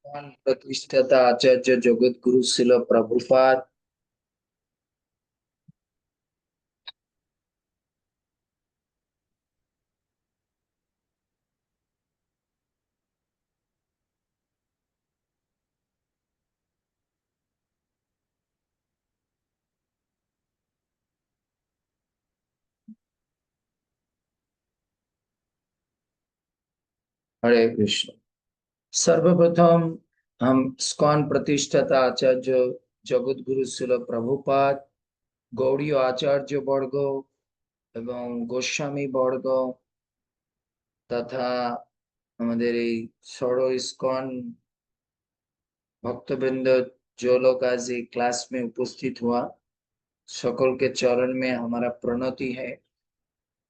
महान प्रतिष्ठाता आचार्य जगत गुरु शिल प्रभुपाद। हरे कृष्ण। सर्वप्रथम हम स्कॉन प्रतिष्ठाता आचार्य जगत गुरु शिल प्रभुपाद, गौड़ीय आचार्य वर्ग एवं गोस्वामी वर्ग तथा আমাদের এই ষড় ইস্কন भक्तवृंद जो लोग आज ये क्लास में उपस्थित हुआ, सकल के चरण में हमारा प्रणति है।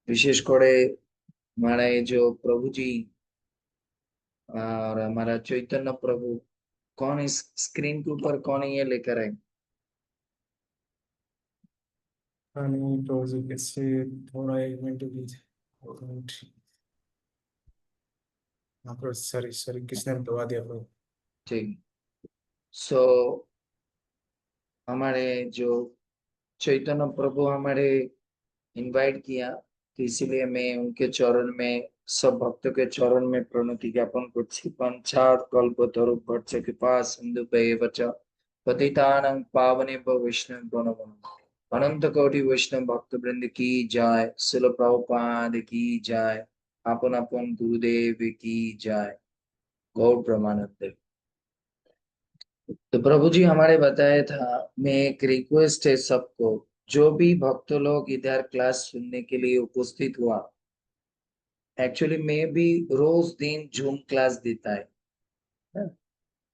विशेष करे हमारा ये जो प्रभु जी और हमारा चैतन्य प्रभु, कौन इस स्क्रीन के ऊपर कौन है ये लेकर आए? नहीं तो इससे थोड़ा 1 मिनट दीजिए। 1 मिनट। आपको सॉरी सॉरी किसने दबा दिया आपको? ठीक। सो हमारे जो चैतन्य प्रभु हमारे इनवाइट किया, तो इसीलिए मैं उनके चरण में, सब भक्तों के चरण में प्रणति ज्ञापन करছি। पंचात कल्पतरुभ्यश्च कृपा सिन्धुभ्येव च पतितानां पावनेभ्यो वैष्णवेभ्यो नमो नमः। अनंत कोटि वैष्णव भक्त वृंद की जय, शिल प्रभुपाद की जय, आपन आपन गुरुदेव की जय, गौर प्रमानंद। तो प्रभु जी हमारे बताया था, मैं एक रिक्वेस्ट है सबको, जो भी भक्त लोग इधर क्लास सुनने के लिए उपस्थित हुआ, एक्चुअली मैं भी रोज दिन जूम क्लास देता है ना?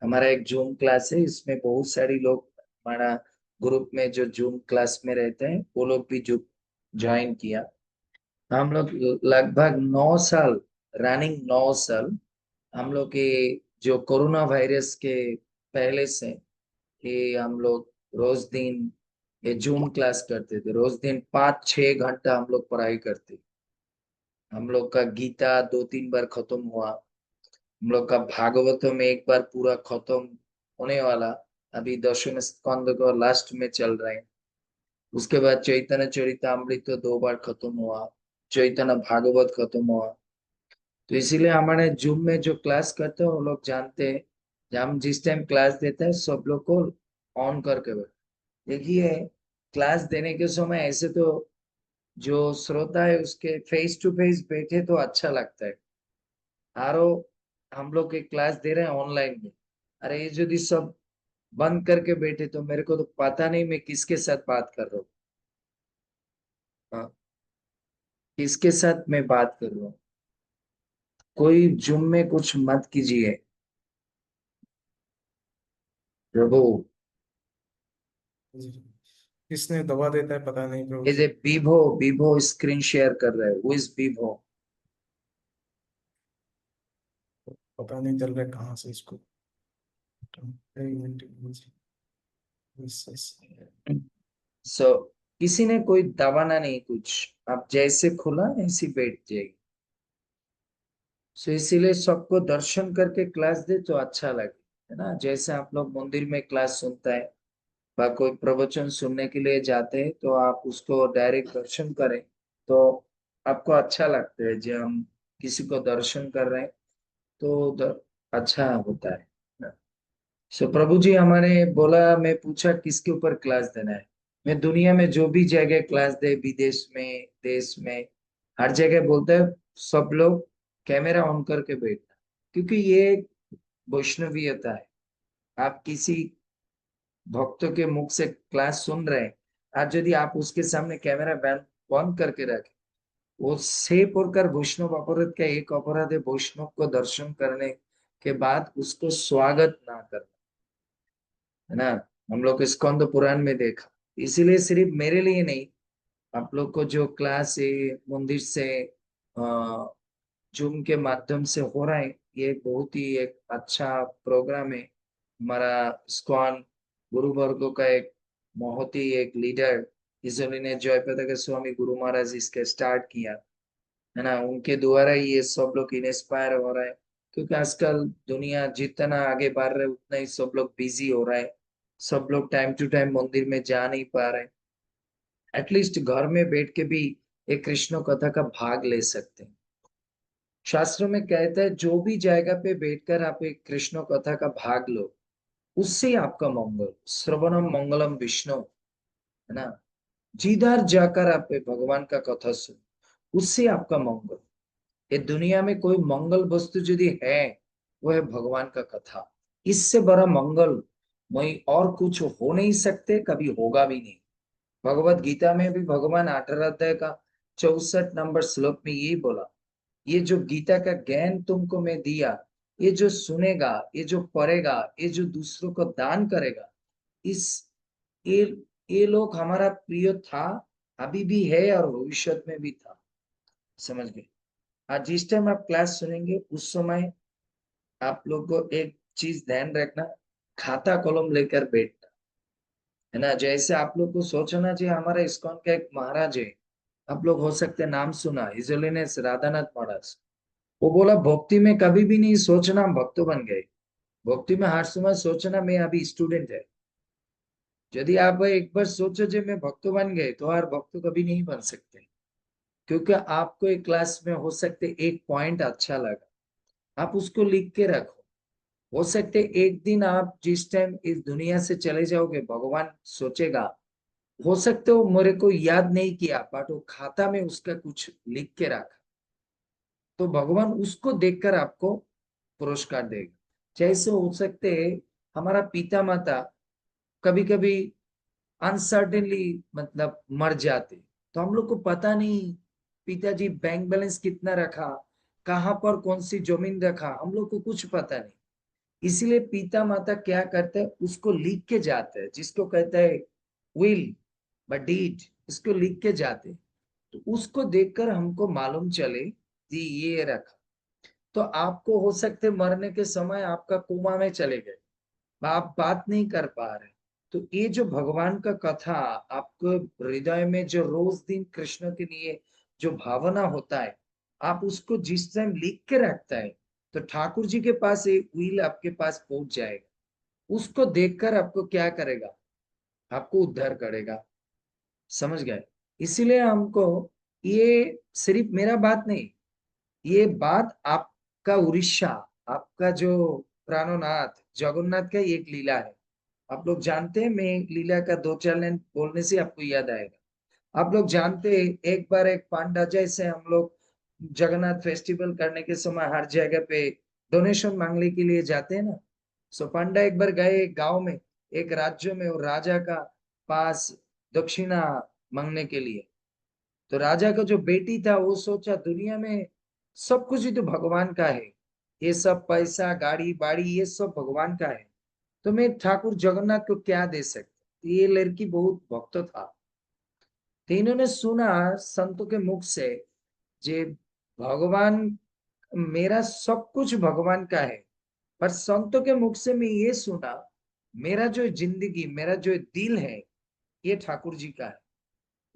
हमारा एक जूम क्लास है, इसमें बहुत सारी लोग हमारा ग्रुप में जो जूम क्लास में रहते हैं वो लोग भी जो ज्वाइन किया। हम लोग लगभग 9 साल, रनिंग 9 साल, हम लोग के जो कोरोना वायरस के पहले से कि हम लोग रोज दिन ये जूम क्लास करते थे। रोज दिन 5-6 घंटा हम लोग पढ़ाई करते। हम लोग का गीता 2-3 बार खत्म हुआ, हम लोग का भागवतम एक बार पूरा खत्म होने वाला, अभी 10वें स्कंद को लास्ट में चल रहे हैं। उसके बाद चैतन्य चरितामृत तो 2 बार खत्म हुआ, चैतन्य भागवत खत्म हुआ। तो इसीलिए हमारे जूम में जो क्लास करते हैं वो लोग जानते हैं कि हम जिस टाइम क्लास देते हैं सब लोग को ऑन करके बैठ। देखिए, क्लास देने के समय ऐसे तो जो श्रोता है उसके फेस टू फेस बैठे तो अच्छा लगता है। आरो हम लोग के क्लास दे रहे हैं ऑनलाइन में, अरे ये यदि सब बंद करके बैठे तो मेरे को तो पता नहीं मैं किसके साथ बात कर रहा हूँ। हाँ, किसके साथ मैं बात कर रहा हूँ। कोई जुम में कुछ मत कीजिए प्रभु। जी। किसने दबा देता है पता नहीं प्रभु ये जी। जे विभो, विभो स्क्रीन शेयर कर रहा है, वो इज विभो। पता नहीं चल रहा है कहाँ से इसको। 1 मिनट दीजिए। सो किसी ने कोई दबाना नहीं कुछ, आप जैसे खुला ऐसी बैठ जाएगी। सो इसीलिए सबको दर्शन करके क्लास दे तो अच्छा लगे, है ना? जैसे आप लोग मंदिर में क्लास सुनता है या कोई प्रवचन सुनने के लिए जाते हैं तो आप उसको डायरेक्ट दर्शन करें तो आपको अच्छा लगता है। जब हम किसी को दर्शन कर रहे हैं तो अच्छा होता है ना? सो प्रभु जी हमारे बोला, मैं पूछा किसके ऊपर क्लास देना है। मैं दुनिया में जो भी जगह क्लास दे, विदेश में, देश में, हर जगह बोलता है सब लोग कैमरा ऑन करके बैठना, क्योंकि ये एक वैष्णवीयता है। आप किसी भक्तों के मुख से क्लास सुन रहे हैं, आज यदि आप उसके सामने कैमरा बंद बंद करके रखें, वो से प्रकार वैष्णव अपराध का एक अपराध है वैष्णव को दर्शन करने के बाद उसको स्वागत ना करना, है ना? हम लोग स्कंद पुराण में देखा। इसीलिए सिर्फ मेरे लिए नहीं, आप लोग को जो क्लास है मंदिर से जूम के माध्यम से हो रहा है, ये बहुत ही एक अच्छा प्रोग्राम है। हमारा स्कॉन गुरु वर्गो का एक बहुत ही एक लीडर इसलिए ने जयपताका स्वामी गुरु महाराज इसके स्टार्ट किया, है ना? उनके द्वारा ही ये सब लोग इंस्पायर हो रहा है। क्योंकि आजकल दुनिया जितना आगे बढ़ रहा है उतना ही सब लोग बिजी हो रहा है। सब लोग टाइम टू टाइम मंदिर में जा नहीं पा रहे। एटलीस्ट घर में बैठ के भी एक कृष्ण कथा का भाग ले सकते हैं। शास्त्रों में कहता है जो भी जगह पे बैठकर आप एक कृष्ण कथा का भाग लो, उससे आपका मंगल। श्रवणम मंगलम विष्णु, है ना। जिधर जाकर आप भगवान का कथा सुनो, उससे आपका मंगल। ये दुनिया में कोई मंगल वस्तु यदि है, वो है भगवान का कथा। इससे बड़ा मंगल वही और कुछ हो नहीं सकते, कभी होगा भी नहीं। भगवत गीता में भी भगवान 18 अध्याय का 64 नंबर श्लोक में यही बोला, ये जो गीता का ज्ञान तुमको मैं दिया, ये जो सुनेगा, ये जो पढ़ेगा, ये जो दूसरों को दान करेगा, इस ये ये लोग हमारा प्रिय था, अभी भी है और भविष्य में भी था। समझ गए। आज जिस टाइम आप क्लास सुनेंगे उस समय आप लोग को एक चीज ध्यान रखना, खाता कलम लेकर बैठना, है ना। जैसे आप लोग को सोचना चाहिए, हमारा इस्कॉन का एक महाराज है, आप लोग हो सकते हैं नाम सुना, इजोलिनेस राधानाथ महाराज। वो बोला भक्ति में कभी भी नहीं सोचना हम भक्त बन गए। भक्ति में हर समय सोचना मैं अभी स्टूडेंट है। यदि आप एक बार सोचो जो मैं भक्त बन गए, तो हर भक्त कभी नहीं बन सकते। क्योंकि आपको एक क्लास में हो सकते एक पॉइंट अच्छा लगा, आप उसको लिख के रखो। हो सकते एक दिन आप जिस टाइम इस दुनिया से चले जाओगे, भगवान सोचेगा, हो सकते हो मेरे को याद नहीं किया, बट वो खाता में उसका कुछ लिख के रखा, तो भगवान उसको देखकर आपको पुरस्कार देगा। जैसे हो सकते है हमारा पिता माता कभी कभी अनसर्टेनली मतलब मर जाते, तो हम लोग को पता नहीं पिताजी बैंक बैलेंस कितना रखा, कहाँ पर कौन सी जमीन रखा, हम लोग को कुछ पता नहीं। इसीलिए पिता माता क्या करते हैं, उसको लिख के जाते हैं, जिसको कहते हैं विल ब डीड, इसको लिख के जाते हैं। तो उसको देखकर हमको मालूम चले कि ये रखा। तो आपको हो सकते मरने के समय आपका कोमा में चले गए, आप बात नहीं कर पा रहे, तो ये जो भगवान का कथा आपको हृदय में जो रोज दिन कृष्ण के लिए जो भावना होता है, आप उसको जिस टाइम लिख के रखता है, तो ठाकुर जी के पास एक व्हील आपके पास पहुंच जाएगा। उसको देखकर आपको क्या करेगा, आपको उद्धार करेगा। समझ गए। इसीलिए हमको ये सिर्फ मेरा बात नहीं, ये बात आपका उड़ीसा, आपका जो प्राणनाथ जगन्नाथ का एक लीला है। आप लोग जानते हैं, मैं लीला का दो चार लाइन बोलने से आपको याद आएगा। आप लोग जानते हैं एक बार एक पांडा, जैसे हम लोग जगन्नाथ फेस्टिवल करने के समय हर जगह पे डोनेशन मांगने के लिए जाते हैं ना। सो पांडा एक बार गए एक गांव में, एक राज्य में, और राजा का पास दक्षिणा मांगने के लिए। तो राजा का जो बेटी था वो सोचा दुनिया में सब कुछ ही तो भगवान का है, ये सब पैसा गाड़ी बाड़ी ये सब भगवान का है, तो मैं ठाकुर जगन्नाथ को क्या दे सकता। ये लड़की बहुत भक्त था, तो इन्होंने सुना संतों के मुख से, जे भगवान, मेरा सब कुछ भगवान का है, पर संतों के मुख से मैं ये सुना, मेरा जो जिंदगी मेरा जो दिल है ये ठाकुर जी का है।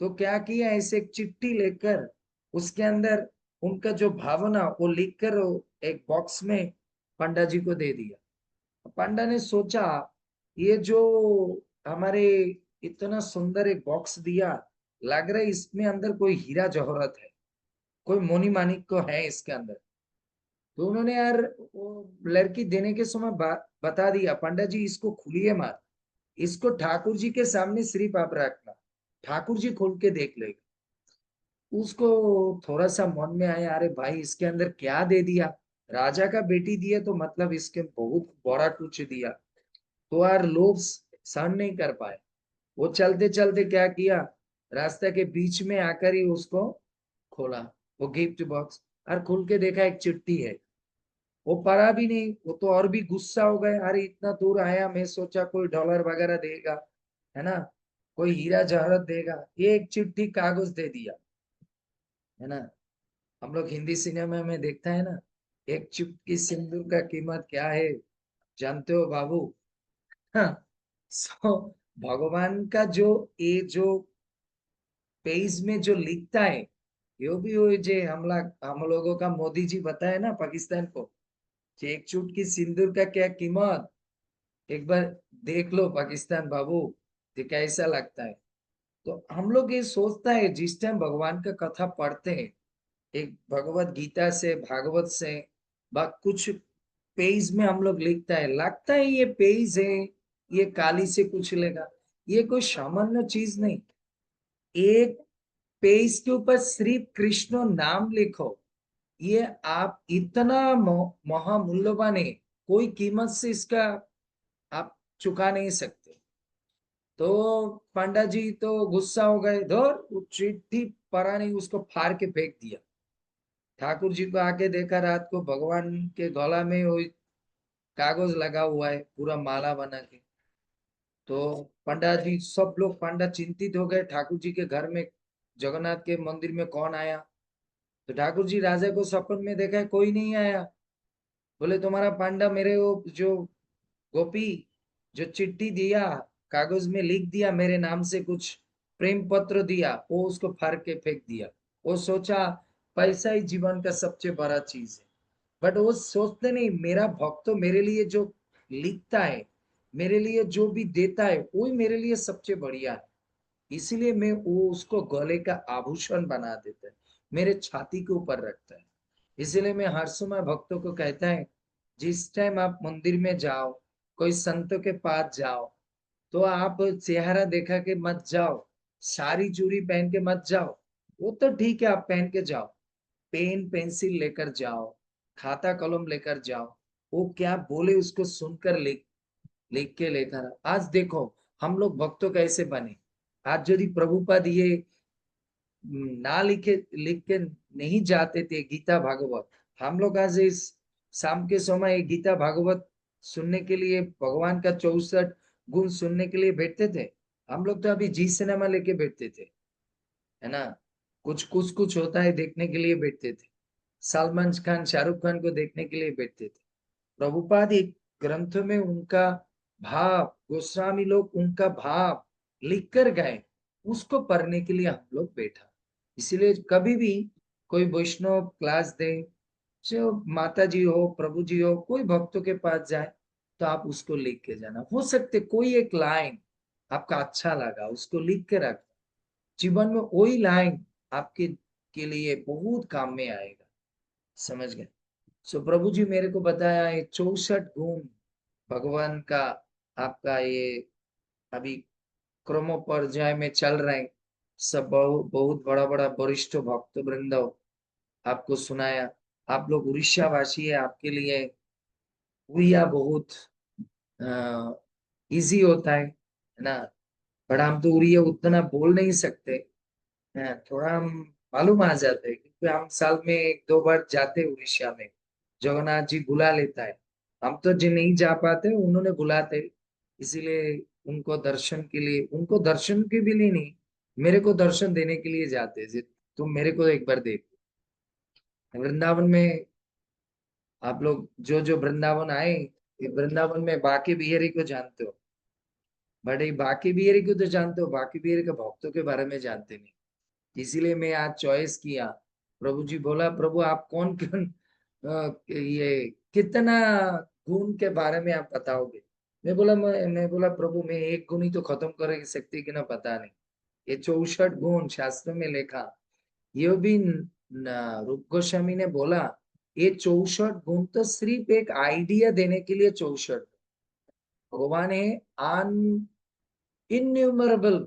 तो क्या किया, ऐसे एक चिट्ठी लेकर उसके अंदर उनका जो भावना वो लिखकर एक बॉक्स में पंडा जी को दे दिया। पंडा ने सोचा, ये जो हमारे इतना सुंदर एक बॉक्स दिया, लग रहा है इसमें अंदर कोई हीरा जवाहरत है, कोई मोनी मानिक को है इसके अंदर। तो उन्होंने यार वो लड़की देने के समय बता दिया, पंडा जी इसको खुलिए मत, इसको ठाकुर जी के सामने सिर्फ आप रखना, ठाकुर जी खोल के देख लेगा। उसको थोड़ा सा मन में आया, अरे भाई इसके अंदर क्या दे दिया, राजा का बेटी दिया तो मतलब इसके बहुत बड़ा कुछ दिया। तो यार लोग सहन नहीं कर पाए। वो चलते चलते क्या किया, रास्ते के बीच में आकर ही उसको खोला, वो गिफ्ट बॉक्स, और खोल के देखा एक चिट्ठी है। वो पढ़ा भी नहीं, वो तो और भी गुस्सा हो गए, अरे इतना दूर आया, मैं सोचा कोई डॉलर वगैरह देगा, है ना, कोई हीरा जवाहरत देगा, ये एक चिट्ठी कागज दे दिया, है ना। हम लोग हिंदी सिनेमा में देखता है ना, एक चुटकी सिंदूर का कीमत क्या है, जानते हो बाबू। हाँ। सो भगवान का जो ये जो पेज में जो लिखता है, यो भी वो जो हम लोगों का मोदी जी बताए ना पाकिस्तान को, एक चुटकी सिंदूर का क्या कीमत, एक बार देख लो पाकिस्तान बाबू, ये कैसा लगता है। तो हम लोग ये सोचता है जिस टाइम भगवान का कथा पढ़ते हैं, एक भगवत गीता से भागवत से बा कुछ पेज में हम लोग लिखता है, लगता है ये पेज है, ये काली से कुछ लेगा। ये कोई सामान्य चीज नहीं। एक पेज के ऊपर सिर्फ कृष्ण नाम लिखो, ये आप इतना महामूल्यवान है, कोई कीमत से इसका आप चुका नहीं सकते। तो पंडा जी तो गुस्सा हो गए, धर वो चिट्ठी पढ़ा नहीं, उसको फाड़ के फेंक दिया। ठाकुर जी को आके देखा रात को भगवान के गला में वो कागज लगा हुआ है पूरा माला बना के। तो पंडा जी सब लोग पंडा चिंतित हो गए, ठाकुर जी के घर में जगन्नाथ के मंदिर में कौन आया। तो ठाकुर जी राजा को सपन में देखा है, कोई नहीं आया। बोले तुम्हारा पांडा मेरे वो जो गोपी जो चिट्ठी दिया, कागज में लिख दिया मेरे नाम से कुछ प्रेम पत्र दिया, वो उसको फाड़ के फेंक दिया। वो सोचा पैसा ही जीवन का सबसे बड़ा चीज है। बट वो सोचते नहीं, मेरा भक्त तो मेरे लिए जो लिखता है, मेरे लिए जो भी देता है, वही मेरे लिए सबसे बढ़िया है। इसीलिए मैं वो उसको गले का आभूषण बना देता है, मेरे छाती के ऊपर रखता है। इसीलिए मैं हर समय भक्तों को कहता है, जिस टाइम आप मंदिर में जाओ, कोई संतों के पास जाओ, तो आप चेहरा देखा के मत जाओ, साड़ी चूड़ी पहन के मत जाओ। वो तो ठीक है, आप पहन के जाओ, पेन पेंसिल लेकर जाओ, खाता कलम लेकर जाओ, वो क्या बोले उसको सुनकर लिख लिख के लेकर आओ। आज देखो हम लोग भक्तों कैसे बने। आज यदि प्रभुपाद ये ना लिखे लिख के नहीं जाते थे गीता भागवत, हम लोग आज इस शाम के समय गीता भागवत सुनने के लिए, भगवान का 64 गुण सुनने के लिए बैठते थे। हम लोग तो अभी जी सिनेमा लेके बैठते थे, है ना। कुछ होता है देखने के लिए बैठते थे, सलमान खान शाहरुख खान को देखने के लिए बैठते थे। प्रभुपाद एक ग्रंथ में उनका भाव, गोस्वामी लोग उनका भाव लिख कर गए, उसको पढ़ने के लिए हम लोग बैठा। इसलिए कभी भी कोई वैष्णव क्लास दे, जो माता जी हो प्रभु जी हो, कोई भक्तों के पास जाए, तो आप उसको लिख के जाना। हो सकते कोई एक लाइन आपका अच्छा लगा, उसको लिख के रख, जीवन में वही लाइन आपके के लिए बहुत काम में आएगा। समझ गए। सो प्रभु जी मेरे को बताया है 64 गुण भगवान का, आपका ये अभी क्रमोपर्याय में चल रहे हैं। सब बहुत बहुत बड़ा बड़ा वरिष्ठ भक्त वृंद आपको सुनाया। आप लोग उड़ीसा वासी है, आपके लिए उड़िया बहुत इजी होता है ना। बट हम तो उड़िया उतना बोल नहीं सकते हैं, थोड़ा हम मालूम आ जाते हैं क्योंकि हम साल में एक दो बार जाते हैं उड़ीसा में, जगन्नाथ जी बुला लेता है। हम तो जो नहीं जा पाते उन्होंने बुलाते, इसीलिए उनको दर्शन के लिए, उनको दर्शन के भी लिए नहीं, मेरे को दर्शन देने के लिए जाते हैं। तुम मेरे को एक बार देखो वृंदावन में, आप लोग जो जो वृंदावन आए, ये वृंदावन में बाके बिहारी को जानते हो, बट ये बाके बिहारी को तो जानते हो, बाके बिहारी के भक्तों के बारे में जानते नहीं। इसीलिए मैं आज चॉइस किया। प्रभु जी बोला, प्रभु आप कौन कौन ये कितना गुण के बारे में आप बताओगे। मैं बोला प्रभु मैं एक गुण ही तो खत्म कर सकती कि ना, पता नहीं। ये 64 गुण शास्त्र में लिखा, ये भी रूप गोस्वामी ने बोला, ये 64 गुण तो सिर्फ एक आइडिया देने के लिए 64। भगवान है अन इन्यूमरेबल,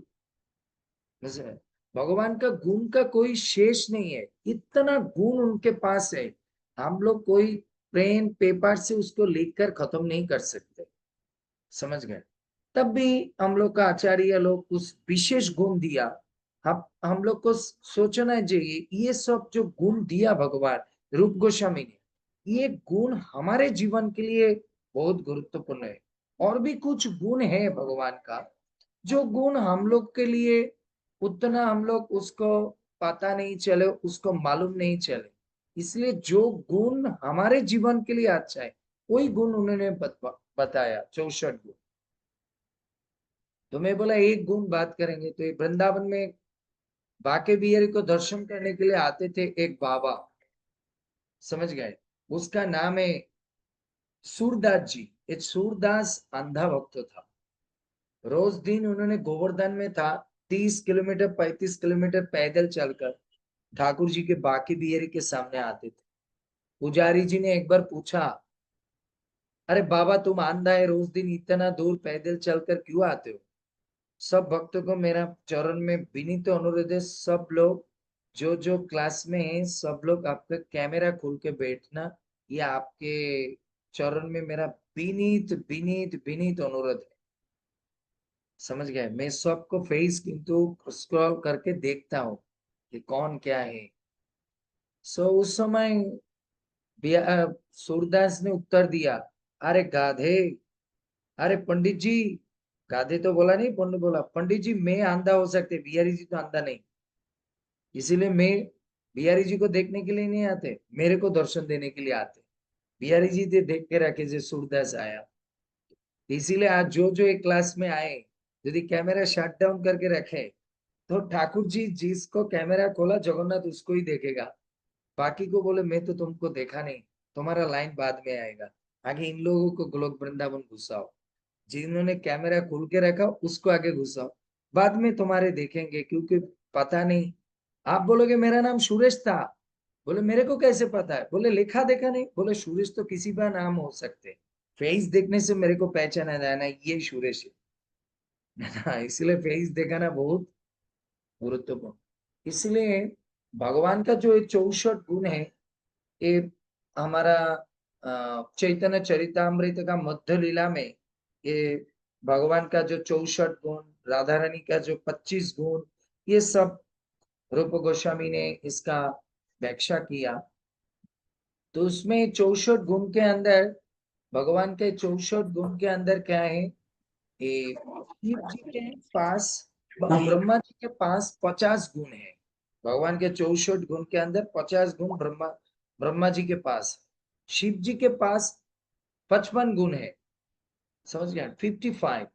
भगवान का गुण का कोई शेष नहीं है, इतना गुण उनके पास है। हम लोग कोई पेन पेपर से उसको लिख कर खत्म नहीं कर सकते। समझ गए। तब भी हम लोग का आचार्य लोग कुछ विशेष गुण दिया। हम लोग को सोचना चाहिए, ये सब जो गुण दिया भगवान रूप गोस्वामी ने, ये गुण हमारे जीवन के लिए बहुत गुरुत्वपूर्ण है। और भी कुछ गुण है भगवान का, जो गुण हम लोग के लिए उतना हम लोग उसको पता नहीं चले, उसको मालूम नहीं चले। इसलिए जो गुण हमारे जीवन के लिए अच्छा है, वही गुण उन्होंने बताया 64 गुण। तो मैं बोला एक गुण बात करेंगे, तो ये वृंदावन में बाके बिहारी को दर्शन करने के लिए आते थे एक बाबा। समझ गए। उसका नाम है सूरदास जी, एक सूरदास अंधा भक्त था। रोज दिन उन्होंने गोवर्धन में था, 30 किलोमीटर 35 किलोमीटर पैदल चलकर ठाकुर जी के बाकी बिहारी के सामने आते थे। पुजारी जी ने एक बार पूछा, अरे बाबा तुम अंधा है, रोज दिन इतना दूर पैदल चलकर क्यों आते हो? सब भक्तों को मेरा चरण में विनीत अनुरोध है, सब लोग जो जो क्लास में है, सब लोग आपका कैमरा खोल के बैठना, ये आपके चरण में मेरा विनीत विनीत विनीत अनुरोध है। समझ गए? मैं सबको फेस किंतु स्क्रॉल करके देखता हूँ कि कौन क्या है। सो उस समय सूरदास ने उत्तर दिया, अरे गाधे, अरे पंडित जी, गाधे तो बोला नहीं, पंडित बोला, पंडित जी मैं अंधा हो सकते, बिहारी जी तो अंधा नहीं, इसीलिए मैं बिहारी जी को देखने के लिए नहीं आते, मेरे को दर्शन देने के लिए आते। बिहारी जी थे देख के रखे जो सूरदास आया, इसीलिए आज जो जो एक क्लास में आए, यदि कैमरा शट डाउन करके रखे तो ठाकुर जी जिसको कैमरा खोला जगन्नाथ उसको ही देखेगा, बाकी को बोले मैं तो तुमको देखा नहीं, तुम्हारा लाइन बाद में आएगा, आगे इन लोगों को गोलोक वृंदावन घुसाओ, जिन्होंने कैमरा खोल के रखा उसको आगे घुसाओ, बाद में तुम्हारे देखेंगे, क्योंकि पता नहीं। आप बोलोगे मेरा नाम सुरेश था, बोले मेरे को कैसे पता है? बोले लिखा देखा नहीं, बोले सुरेश तो किसी का नाम हो सकते, फेस देखने से मेरे को पहचाना जाना ये सुरेश है। इसलिए फेस दिखाना बहुत गुरुत्वपूर्ण। इसलिए भगवान का जो 64 गुण है, ये हमारा चैतन्य चरितामृत का मध्य लीला में, ये भगवान का जो 64 गुण, राधा रानी का जो 25 गुण, ये सब रूप गोस्वामी ने इसका व्याख्या किया। तो उसमें 64 गुण के अंदर, भगवान के 64 गुण के अंदर क्या है, ये शिव जी के पास, ब्रह्मा जी के पास 50 गुण है। भगवान के 64 गुण के अंदर 50 गुण ब्रह्मा ब्रह्मा जी के पास, शिव जी के पास 55 गुण है, समझ गया, 55।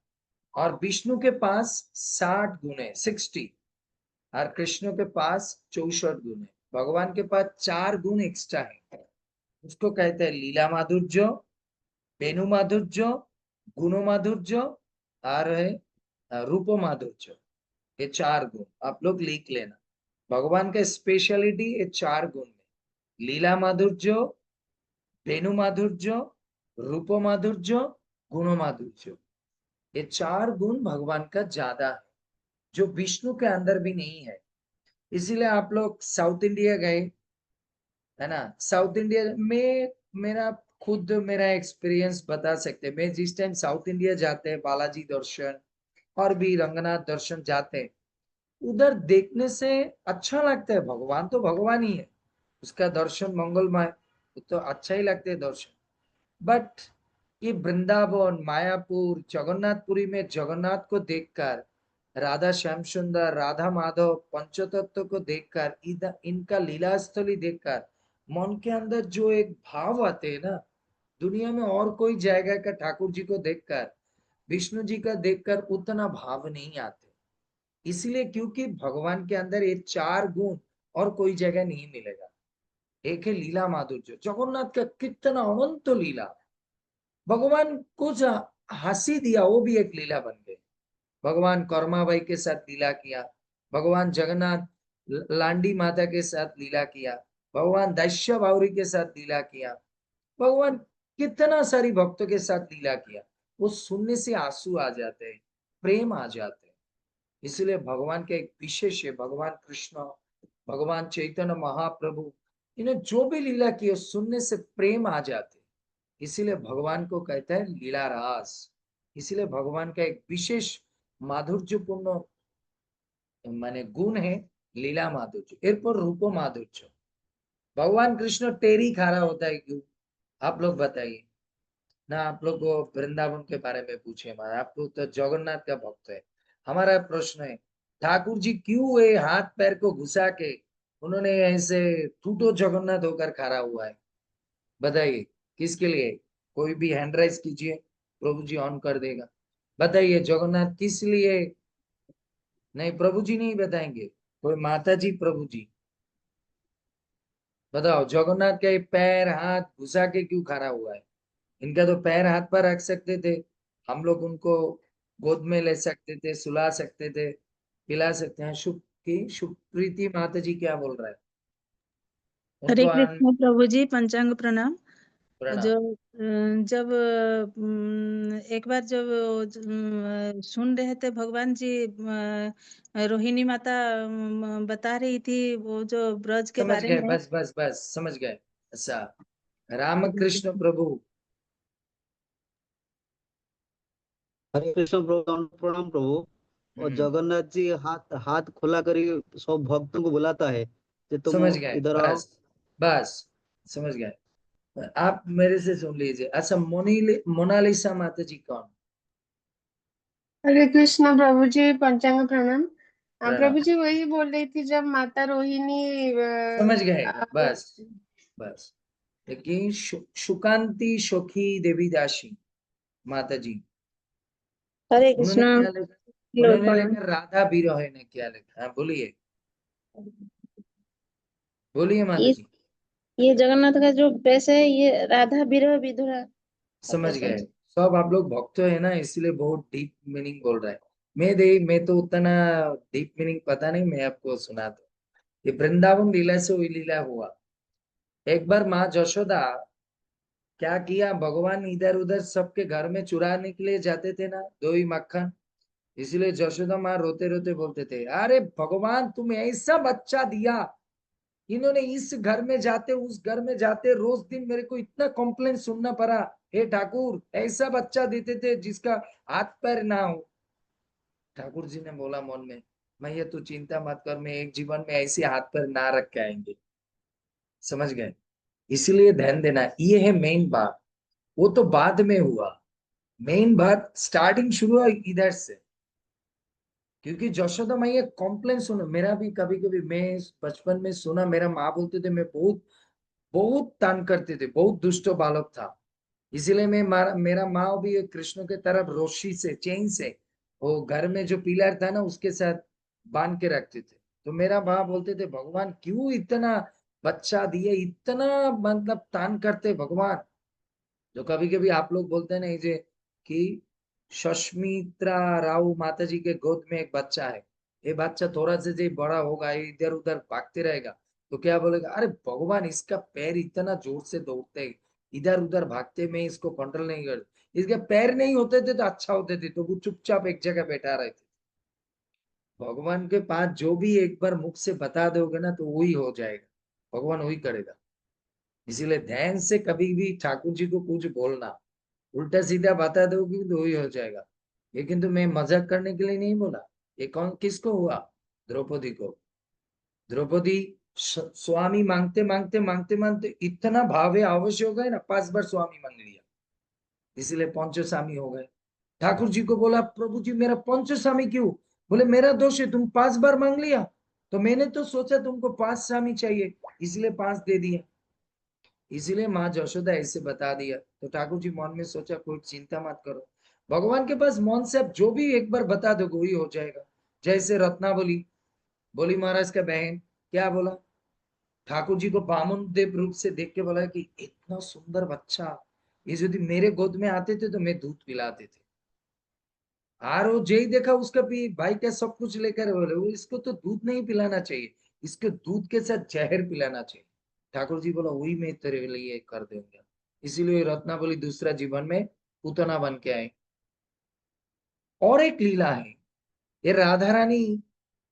और विष्णु के पास 60 गुण है, 60। और कृष्ण के पास 64 गुण है। भगवान के पास 4 गुण एक्स्ट्रा है, उसको कहते हैं लीला माधुर्य, वेणु माधुर्य, गुण माधुर्य, और है रूप माधुर्य। ये 4 गुण आप लोग लिख लेना। भगवान का स्पेशलिटी ये 4 गुण में, लीला माधुर्य, वेणु माधुर्य, रूप माधुर्य, गुण माधुर्य, ये 4 गुण भगवान का ज्यादा है, जो विष्णु के अंदर भी नहीं है। इसीलिए आप लोग साउथ इंडिया गए है ना, साउथ इंडिया में मेरा खुद मेरा एक्सपीरियंस बता सकते हैं। मैं जिस टाइम साउथ इंडिया जाते हैं, बालाजी दर्शन और भी रंगनाथ दर्शन जाते हैं, उधर देखने से अच्छा लगता है, भगवान तो भगवान ही है, उसका दर्शन मंगलमय, तो अच्छा ही लगता है दर्शन। बट ये वृंदावन, मायापुर, जगन्नाथपुरी में जगन्नाथ को देखकर, राधा श्याम सुंदर, राधा माधव, पंचतत्व को देखकर, इनका लीला स्थली देखकर मन के अंदर जो एक भाव आते हैं ना, दुनिया में और कोई जाएगा का ठाकुर जी को देखकर, विष्णु जी का देखकर उतना भाव नहीं आते। इसलिए क्योंकि भगवान के अंदर ये 4 गुण और कोई जगह नहीं मिलेगा। एक है लीला माधुर्य, जगन्नाथ का कितना अनंत लीला, भगवान कुछ हंसी दिया वो भी एक लीला बन गई। भगवान कर्माबाई के साथ लीला किया, भगवान जगन्नाथ लांडी माता के साथ लीला किया, भगवान दैश्य बावरी के साथ लीला किया, भगवान कितना सारी भक्तों के साथ लीला किया, वो सुनने से आंसू आ जाते हैं, प्रेम आ जाते हैं। इसलिए भगवान का एक विशेष है, भगवान कृष्ण, भगवान चैतन्य महाप्रभु, इन्हें जो भी लीला की है सुनने से प्रेम आ जाते, इसीलिए भगवान को कहता है लीला रास। इसीलिए भगवान का एक विशेष माधुर्यपूर्ण माने गुण है लीला माधुर्य, एरपर रूप माधुर्य। भगवान कृष्ण टेरी खा रहा होता है क्यों? आप लोग बताइए ना, आप लोग को वृंदावन के बारे में पूछे, हमारा आप लोग तो जगन्नाथ का भक्त है। हमारा प्रश्न है, ठाकुर जी क्यों ये हाथ पैर को घुसा के उन्होंने ऐसे टूटो जगन्नाथ होकर खड़ा हुआ है? बताइए किसके लिए? कोई भी हैंड राइज कीजिए, प्रभु जी ऑन कर देगा। बताइए जगन्नाथ किस लिए? नहीं, प्रभु जी नहीं बताएंगे, कोई माता जी, प्रभु जी बताओ, जगन्नाथ का पैर हाथ घुसा के क्यों खड़ा हुआ है? इनका तो पैर हाथ पर रख सकते थे, हम लोग उनको गोद में ले सकते थे, सुला सकते थे, पिला सकते हैं। सुप्रीति माता जी क्या बोल रहा है? हरे उनको कृष्ण प्रभु जी, पंचांग प्रणाम। प्रणाम। जो जब एक बार जब सुन रहे थे भगवान जी, रोहिणी माता बता रही थी वो जो ब्रज के समझ बारे गए, में। बस बस बस समझ गए। अच्छा, रामकृष्ण प्रभु। हरे कृष्ण प्रभु, प्रणाम प्रभु। और जगन्नाथ जी हाथ हाथ खुला कर सब भक्तों को बुलाता है कि तुम समझ गए, इधर आओ। बस बस समझ गए। आप मेरे से सुन लीजिए। अच्छा, मोनालिसा माता जी कौन? हरे कृष्ण प्रभु जी, पंचांग प्रणाम। प्रणाम। प्रभु जी वही बोल रही थी जब माता रोहिणी समझ गए, आ, बस बस। लेकिन शुकांति शोखी देवी दासी माता जी, हरे उन्होंने कृष्ण। क्या लिखा? लोग उन्होंने प्रणाम। लिखा राधा बिरह ने क्या लिखा? हाँ, बोलिए बोलिए माता इस जी। ये जगन्नाथ का जो वेश है, ये राधा विरह विधुरा का समझ वेश है। गए। सब आप लोग भक्त है ना, इसलिए बहुत डीप मीनिंग बोल रहा है। मैं तो उतना डीप मीनिंग पता नहीं, मैं आपको सुनाता हूँ। ये वृंदावन लीला से हुई लीला हुआ। एक बार माँ जशोदा क्या किया, भगवान इधर उधर सबके घर में चुराने के लिए जाते थे ना दही मक्खन। इसलिए जशोदा माँ रोते रोते बोलते थे, अरे भगवान तुम ऐसा बच्चा दिया, इन्होंने इस घर में जाते उस घर में जाते रोज दिन मेरे को इतना कॉम्प्लेन सुनना पड़ा। हे ठाकुर, ऐसा बच्चा देते थे जिसका हाथ पैर ना हो। ठाकुर जी ने बोला मन में, मैं ये तू चिंता मत कर, मैं एक जीवन में ऐसे हाथ पैर ना रख के आएंगे। समझ गए? इसलिए ध्यान देना, ये है मेन बात। वो तो बाद में हुआ, मेन बात स्टार्टिंग शुरू हुआ इधर से। क्योंकि यशोदा मैया कॉम्प्लेन सुनो, मेरा भी कभी कभी मैं बचपन में सुना, मेरा माँ बोलते थे मैं बहुत बहुत तान करते थे, बहुत दुष्ट बालक था। इसीलिए मेरा माँ भी कृष्ण के तरफ रस्सी से चेन से वो घर में जो पिलर था ना उसके साथ बांध के रखते थे। तो मेरा माँ बोलते थे भगवान क्यों इतना बच्चा दिए, इतना मतलब तान करते भगवान। जो कभी कभी आप लोग बोलते हैं ना ये कि सष्मित्रा राव माता जी के गोद में एक बच्चा है, ये बच्चा थोड़ा सा जो बड़ा होगा ये इधर उधर भागते रहेगा, तो क्या बोलेगा, अरे भगवान इसका पैर इतना जोर से दौड़ते हैं, इधर उधर भागते, मैं इसको कंट्रोल नहीं कर, इसके पैर नहीं होते थे तो अच्छा होते थे, तो वो चुपचाप एक जगह बैठा रहते। भगवान के पास जो भी एक बार मुख से बता दोगे ना तो वही हो जाएगा, भगवान वही करेगा। इसीलिए ध्यान से कभी भी ठाकुर जी को कुछ बोलना, उल्टा सीधा बता दोगे तो वही हो जाएगा। ये किंतु मैं मजाक करने के लिए नहीं बोला। ये कौन किसको हुआ? द्रौपदी को। द्रौपदी स्वामी मांगते मांगते मांगते मांगते इतना भावे अवश्य हो गए ना, 5 बार स्वामी मांग लिया, इसलिए पंचो स्वामी हो गए। ठाकुर जी को बोला प्रभु जी मेरा पंचो स्वामी क्यों? बोले मेरा दोष है, तुम 5 बार मांग लिया, तो मैंने तो सोचा तुमको 5 स्वामी चाहिए, इसलिए 5 दे दिए। इसीलिए माँ जशोदा ऐसे बता दिया। तो ठाकुर जी मन में सोचा कोई चिंता मत करो, भगवान के पास मन से आप जो भी एक बार बता दो वही हो जाएगा। जैसे रत्नावली बोली महाराज का बहन क्या बोला, ठाकुर जी को बामन देव रूप से देख के बोला कि इतना सुंदर बच्चा, ये यदि मेरे गोद में आते थे तो मैं दूध पिलाते थे। और वो जय देखा उसका भी भाई क्या सब कुछ लेकर बोले, वो इसको तो दूध नहीं पिलाना चाहिए, इसके दूध के साथ जहर पिलाना चाहिए। ठाकुर जी बोला वही मैं तेरे लिए कर देंगे। इसीलिए रत्नावली दूसरा जीवन में पूतना बन के आए। और एक लीला है, ये राधा रानी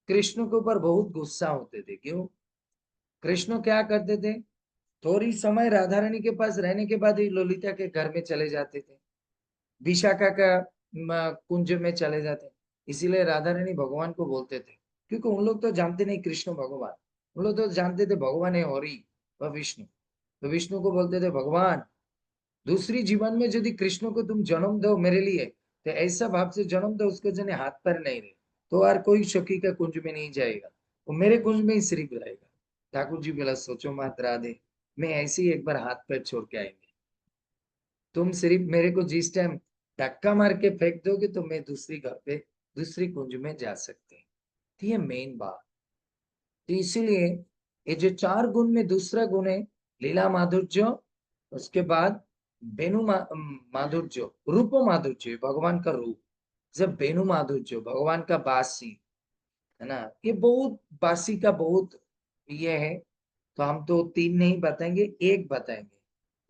कृष्ण के ऊपर बहुत गुस्सा होते थे। क्यों? कृष्ण क्या करते थे, थोड़ी समय राधा रानी के पास रहने के बाद ही ललिता के घर में चले जाते थे, विशाखा का कुंज में चले जाते। इसीलिए राधा रानी भगवान को बोलते थे, क्योंकि उन लोग तो जानते नहीं कृष्ण भगवान, उन लोग तो जानते थे भगवान है हरि व विष्णु। तो विष्णु को बोलते थे भगवान दूसरी जीवन में यदि कृष्ण को तुम जन्म दो मेरे लिए, तो ऐसा भाव से जन्म दो उसके जने हाथ पैर नहीं रहे, तो और कोई सखी का कुंज में नहीं जाएगा, वो मेरे कुंज में ही सिर्फ रहेगा। ठाकुर जी बोला सोचो मत राधे, मैं ऐसे ही एक बार हाथ पैर छोड़ के आएंगे, तुम सिर्फ मेरे को जिस टाइम धक्का मार के फेंक दोगे तो मैं दूसरी घर पे दूसरी कुंज में जा सकते हैं। तो ये मेन बात। तो इसीलिए ये जो 4 गुण में दूसरा गुण है लीला माधुर्य, उसके बाद माधुर्य, रूप माधुर्य, भगवान का रूप, जब वेणु माधुर्य, भगवान का बांसी, है ना, ये बहुत बांसी का बहुत ये है। तो हम तो तीन नहीं बताएंगे, एक बताएंगे।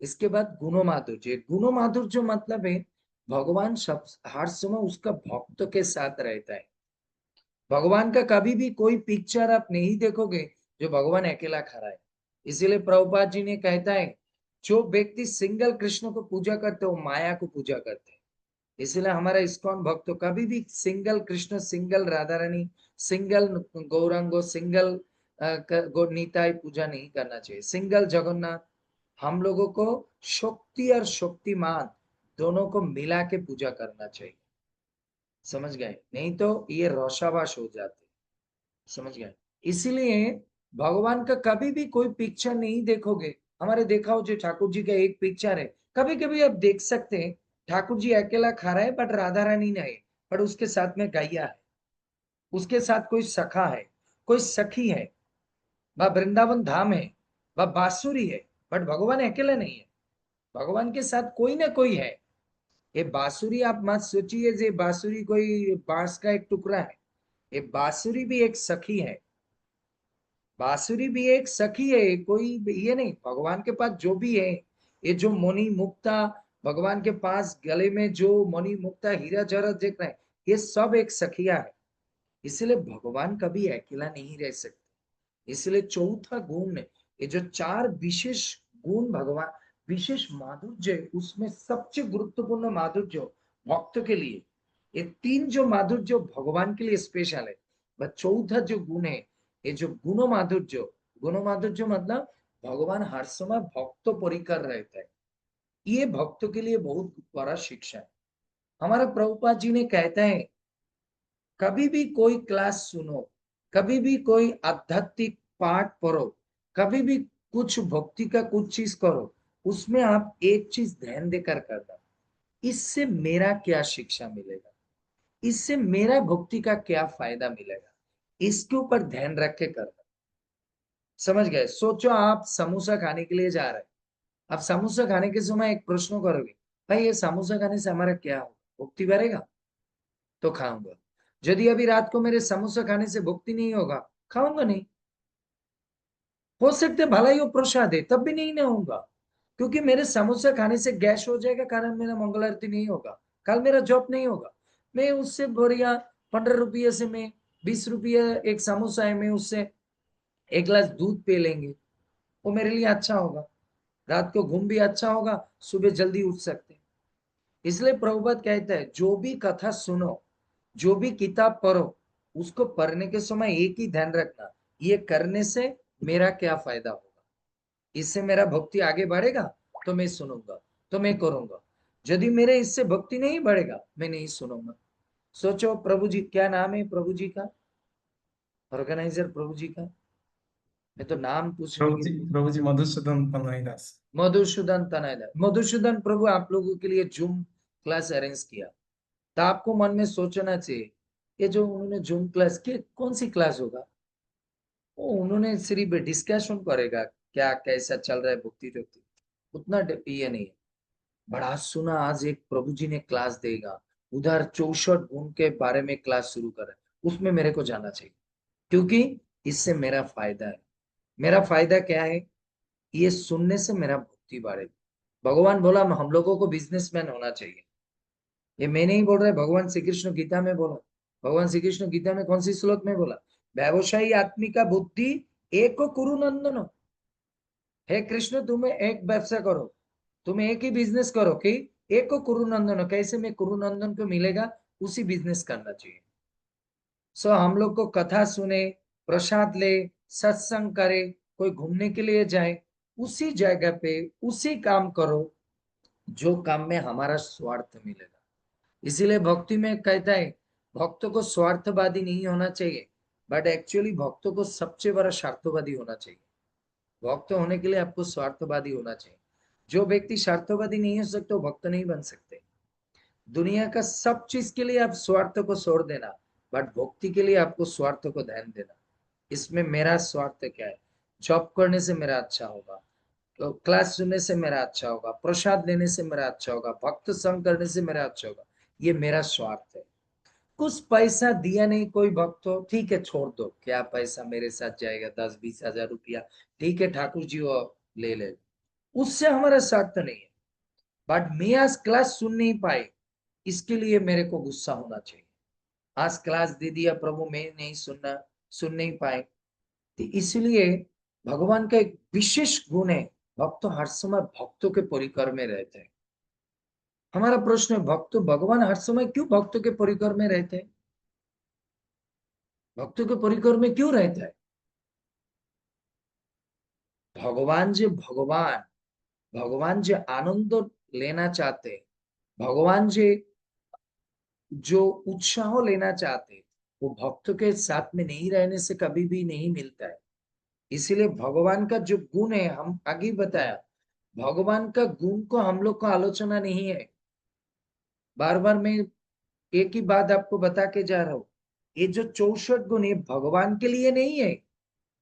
इसके बाद गुणो माधुर्य, गुणो माधुर्य मतलब है भगवान सब हर समय उसका भक्त के साथ रहता है। भगवान का कभी भी कोई पिक्चर आप नहीं देखोगे जो भगवान अकेला खड़ा है। इसीलिए प्रभुपाद जी ने कहता है जो व्यक्ति सिंगल कृष्ण को पूजा करते वो माया को पूजा करते हैं। इसलिए हमारा इस्कॉन भक्त तो कभी भी single Krishna, single Radha Rani, single Gauranga, single Nitai पूजा नहीं करना चाहिए। सिंगल जगन्नाथ, हम लोगों को शक्ति और शक्तिमान दोनों को मिला के पूजा करना चाहिए। समझ गए? नहीं तो ये रोषावास हो जाते। समझ गए? इसीलिए भगवान का कभी भी कोई पिक्चर नहीं देखोगे। हमारे देखा हो जो ठाकुर जी का एक पिक्चर है, कभी कभी आप देख सकते हैं ठाकुर जी अकेला खा रहा है बट राधा रानी नहीं, बट उसके साथ में गैया है, उसके साथ कोई सखा है, कोई सखी है, वह वृंदावन धाम है, वह बांसुरी है, बट भगवान अकेले नहीं है, भगवान के साथ कोई ना कोई है। ये बांसुरी आप मत सोचिए जे बांसुरी कोई बांस का एक टुकड़ा है, ये बांसुरी भी एक सखी है, बांसुरी भी एक सखी है, कोई ये नहीं। भगवान के पास जो भी है, ये जो मणि मुक्ता, भगवान के पास गले में जो मणि मुक्ता हीरा जवाहरात देख रहे हैं, ये सब एक सखिया है। इसलिए भगवान कभी अकेला नहीं रह सकते। इसलिए चौथा गुण, ये जो चार विशेष गुण भगवान, विशेष माधुर्य, उसमें सबसे गुरुत्वपूर्ण माधुर्य भक्त के लिए, ये तीन जो माधुर्य भगवान के लिए स्पेशल है, वह चौथा जो गुण है, ये जो गुण माधुर्य, गुण माधुर्य मतलब भगवान हर समय भक्त परिकर रहता है। ये भक्तों के लिए बहुत बड़ा शिक्षा है। हमारा प्रभुपाद जी ने कहता है कभी भी कोई क्लास सुनो, कभी भी कोई आध्यात्मिक पाठ पढ़ो, कभी भी कुछ भक्ति का कुछ चीज करो, उसमें आप एक चीज ध्यान देकर करना, इससे मेरा क्या शिक्षा मिलेगा, इससे मेरा भक्ति का क्या फायदा मिलेगा, इसके ऊपर ध्यान रख के करना। समझ गए? सोचो आप समोसा खाने के लिए जा रहे हैं, आप समोसा खाने के समय एक प्रश्न करोगे, भाई ये समोसा खाने से हमारा क्या होगा, भक्ति बढ़ेगा? तो खाऊंगा। यदि अभी रात को मेरे समोसा खाने से भक्ति नहीं होगा, खाऊंगा नहीं। हो सकते भलाई हो प्रसाद है तब भी नहीं होऊंगा, क्योंकि मेरे समोसा खाने से गैस हो जाएगा, कारण मेरा मंगल आरती नहीं होगा, कल मेरा जॉब नहीं होगा। मैं उससे बढ़िया 15 रुपये से मैं 20 रुपये एक समोसा है, मैं उससे एक गिलास दूध पी लेंगे, वो मेरे लिए अच्छा होगा, रात को घूम भी अच्छा होगा, सुबह जल्दी उठ सकते हैं। इसलिए प्रभुपाद कहता है जो भी कथा सुनो, जो भी किताब पढ़ो, उसको पढ़ने के समय एक ही ध्यान रखना, ये करने से मेरा क्या फायदा होगा, इससे मेरा भक्ति आगे बढ़ेगा तो मैं सुनूंगा, तो मैं करूंगा। यदि मेरे इससे भक्ति नहीं बढ़ेगा, मैं नहीं सुनूंगा। सोचो प्रभु जी, क्या नाम है प्रभु जी का, ऑर्गेनाइजर प्रभु जी का, मैं तो नाम पूछने की। प्रभु जी मधुसूदन तनय दास। मधुसूदन तनायदा, मधुसूदन प्रभु आप लोगों के लिए जूम क्लास अरेंज किया, तो आपको मन में सोचना चाहिए ये जो उन्होंने जूम क्लास की, कौन सी क्लास होगा, वो उन्होंने सिर्फ डिस्कशन करेगा क्या कैसा चल रहा है भक्ति भक्ति, उतना ये नहीं है। बड़ा सुना आज एक प्रभु जी ने क्लास देगा, उधर 64 गुण के बारे में क्लास शुरू करे, उसमें मेरे को जाना चाहिए, क्योंकि इससे मेरा फायदा है। मेरा फायदा क्या है, ये सुनने से मेरा भक्ति बढ़ेगा। भगवान बोला हम लोगों को बिजनेसमैन होना चाहिए, ये मैं नहीं बोल रहा, भगवान श्री कृष्ण गीता में बोला। भगवान श्री कृष्ण गीता में कौन सी श्लोक में बोला, व्यवसायी आत्मिका बुद्धि एक कुरु नंदन, हे कृष्ण तुम्हें एक व्यवसाय करो, तुम्हें एक ही बिजनेस करो कि एक को कुरु नंदन, कैसे में कुरु नंदन को मिलेगा उसी बिजनेस करना चाहिए। सो हम लोग को कथा सुने, प्रसाद ले, सत्संग करे, कोई घूमने के लिए जाए, उसी जगह पे उसी काम करो जो काम में हमारा स्वार्थ मिलेगा। इसीलिए भक्ति में कहता है भक्तों को स्वार्थवादी नहीं होना चाहिए, बट एक्चुअली भक्तों को सबसे बड़ा स्वार्थवादी होना चाहिए। भक्त होने के लिए आपको स्वार्थवादी होना चाहिए। जो व्यक्ति स्वार्थवादी नहीं हो सकते वो भक्त नहीं बन सकते। दुनिया का सब चीज के लिए आप स्वार्थ को छोड़ देना, बट भक्ति के लिए आपको स्वार्थ को ध्यान देना। इसमें मेरा स्वार्थ क्या है, जॉब करने से मेरा अच्छा होगा, तो क्लास सुनने से मेरा अच्छा होगा, प्रसाद लेने से मेरा अच्छा होगा, भक्त संग करने से मेरा अच्छा होगा, ये मेरा स्वार्थ है। कुछ पैसा दिया नहीं कोई भक्त हो, ठीक है छोड़ दो, क्या पैसा मेरे साथ जाएगा, 10-20 हजार रुपया, ठीक है ठाकुर जी वो ले ले, उससे हमारा स्वार्थ नहीं है। बट मैं आज क्लास सुन नहीं पाई, इसके लिए मेरे को गुस्सा होना चाहिए। आज क्लास दे दिया प्रभु, मैं नहीं सुन नहीं पाए, तो इसलिए भगवान का एक विशेष गुण है, भक्त हर समय भक्तों के परिकर में रहते हैं। हमारा प्रश्न है, भक्त भगवान हर समय क्यों भक्तों के परिकर में रहते हैं? भक्तों के परिकर में क्यों रहता है? भगवान भगवान जो आनंद लेना चाहते, भगवान जो उत्साह लेना चाहते, वो भक्तों के साथ में नहीं रहने से कभी भी नहीं मिलता है। इसीलिए भगवान का जो गुण है, हम आगे बताया, भगवान का गुण को हम लोग को आलोचना नहीं है। बार बार मैं एक ही बात आपको बता के जा रहा हूं, ये जो 64 गुण है भगवान के लिए नहीं है।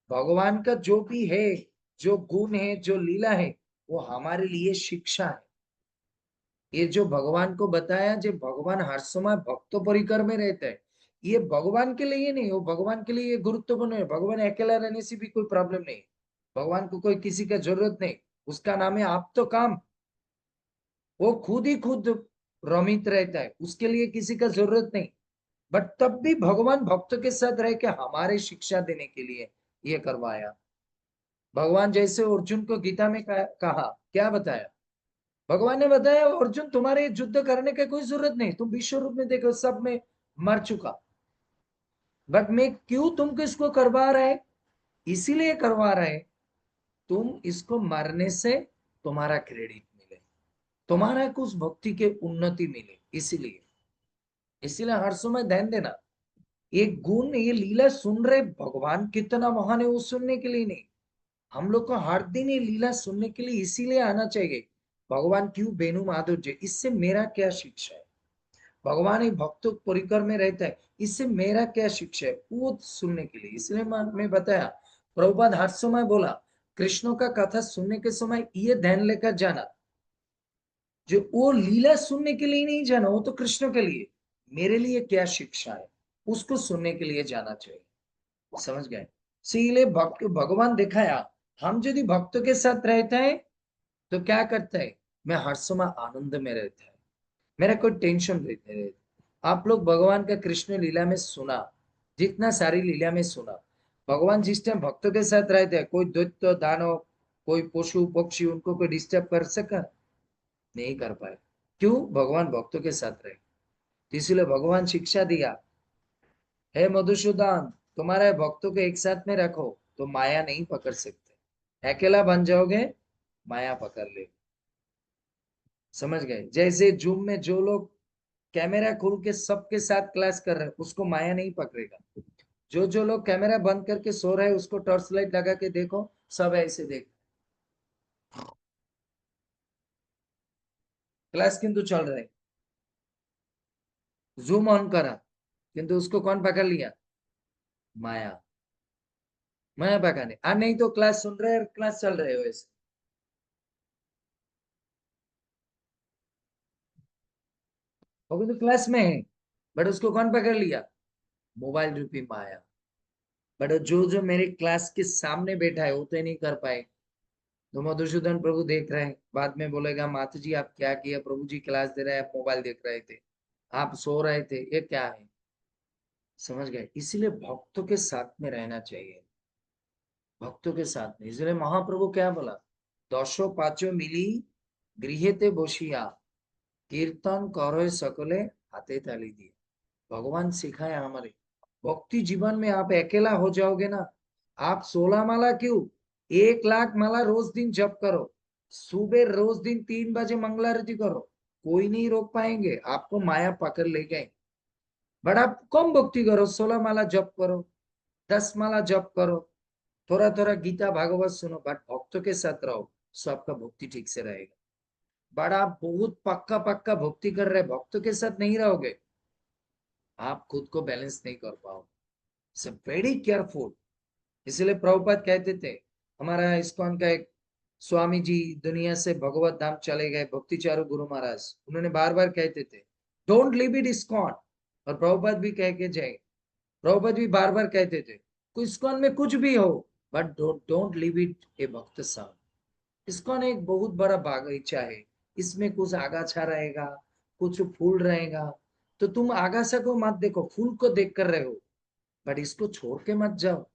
भगवान का जो भी है, जो गुण है, जो लीला है, वो हमारे लिए शिक्षा है। ये जो भगवान को बताया, जो भगवान हर समय भक्त परिकर में रहता है, ये भगवान के लिए नहीं, वो भगवान के लिए ये गुरुत्वपूर्ण है। भगवान अकेला रहने से भी कोई प्रॉब्लम नहीं, भगवान को कोई किसी का जरूरत नहीं, उसका नाम है आप तो काम, वो खुद ही खुद रमित रहता है, उसके लिए किसी का जरूरत नहीं। बट तब भी भगवान भक्तों के साथ रह के हमारे शिक्षा देने के लिए ये करवाया। भगवान जैसे अर्जुन को गीता में कहा, क्या बताया? भगवान ने बताया अर्जुन तुम्हारे युद्ध करने की कोई जरूरत नहीं, तुम विश्व रूप में देखो सब में मर चुका, बट मैं क्यों तुमको इसको करवा रहा है? इसीलिए करवा रहा है, तुम इसको मरने से तुम्हारा क्रेडिट मिले, तुम्हारा कुछ भक्ति के उन्नति मिले, इसीलिए इसीलिए हर समय ध्यान देना, ये गुण ये लीला सुन रहे, भगवान कितना महान है वो सुनने के लिए नहीं, हम लोग को हर दिन ये लीला सुनने के लिए इसीलिए आना चाहिए। भगवान क्यों वेणु माधुर्य, इससे मेरा क्या शिक्षा है? भगवान एक भक्तों परिकर में रहता है, इससे मेरा क्या शिक्षा है, वो सुनने के लिए। इसलिए मैं बताया, प्रभुपाद हर समय बोला, कृष्ण का कथा सुनने के समय ये ध्यान लेकर जाना, जो वो लीला सुनने के लिए नहीं जाना, वो तो कृष्ण के लिए, मेरे लिए क्या शिक्षा है उसको सुनने के लिए जाना चाहिए। समझ गए? इसीलिए भक्त भगवान दिखाया, हम यदि भक्तों के साथ रहते हैं तो क्या करता है, मैं हर समय आनंद में रहता है, मेरा कोई टेंशन रहते रहे। आप लोग भगवान का कृष्ण लीला में सुना, जितना सारी लीला में सुना, भगवान जिस टाइम भक्तों के साथ रहते हैं, कोई दैत्य दानव, कोई पशु पक्षी उनको कोई डिस्टर्ब कर सका? नहीं कर पाए। क्यों? भगवान भक्तों के साथ रहे। इसलिए भगवान शिक्षा दिया, हे मधुसूदन, तुम्हारे भक्तों को एक साथ में रखो तो माया नहीं पकड़ सकते, अकेला बन जाओगे माया पकड़ ले। समझ गए? जैसे जूम में जो लोग कैमरा खोल के सबके साथ क्लास कर रहे हैं, उसको माया नहीं पकड़ेगा। जो जो लोग कैमरा बंद करके सो रहे हैं, उसको टॉर्च लाइट लगा के देखो, सब ऐसे देख, क्लास किंतु चल रहा है, जूम ऑन करा, किंतु उसको कौन पकड़ लिया? माया। माया पकड़ने, और नहीं तो क्लास सुन रहे हैं, क्लास चल रहे हो ऐसे, वो तो क्लास में है, बट उसको कौन पकड़ लिया? मोबाइल रूपी माया। बट जो जो मेरे क्लास के सामने बैठा है वो तो नहीं कर पाए। तो मधुसूदन प्रभु देख रहे हैं, बाद में बोलेगा माता जी आप क्या किया, प्रभु जी क्लास दे रहे हैं, आप मोबाइल देख रहे थे, आप सो रहे थे, ये क्या है? समझ गए? इसीलिए भक्तों के साथ में रहना चाहिए, भक्तों के साथ में। इसलिए महाप्रभु क्या बोला, दशो पाचो मिली गृहेते बसिया कीर्तन करो सकले हाथे ताली दिए। भगवान सिखाया हमारे भक्ति जीवन में, आप अकेला हो जाओगे ना, आप 16 माला क्यों, 1 लाख माला रोज दिन जप करो, सुबह रोज दिन 3 बजे मंगलारती करो, कोई नहीं रोक पाएंगे, आपको माया पकड़ ले गए। बट आप कम भक्ति करो, 16 माला जप करो, 10 माला जप करो, थोड़ा थोड़ा गीता भागवत सुनो, बट भक्तों के साथ रहो, सबका भक्ति ठीक से रहेगा। बट आप बहुत पक्का पक्का भक्ति कर रहे, भक्तों के साथ नहीं रहोगे, आप खुद को बैलेंस नहीं कर पाओगे। Very careful. इसलिए प्रभुपाद कहते थे, हमारा इस्कॉन का एक स्वामी जी दुनिया से भगवत धाम चले गए, भक्ति चारू गुरु महाराज उन्होंने बार बार कहते थे डोंट लीव इट इस्कॉन, और प्रभुपाद भी कह के जाए, प्रभुपाद भी बार बार कहते थे इस्कॉन में कुछ भी हो बट डोंट लीव इट ए भक्त संग। इस्कॉन एक बहुत बड़ा बागीचा है, इसमें कुछ आगाछा रहेगा, कुछ फूल रहेगा, तो तुम आगाछा को मत देखो, फूल को देख कर रहे हो, बट इसको छोड़ के मत जाओ।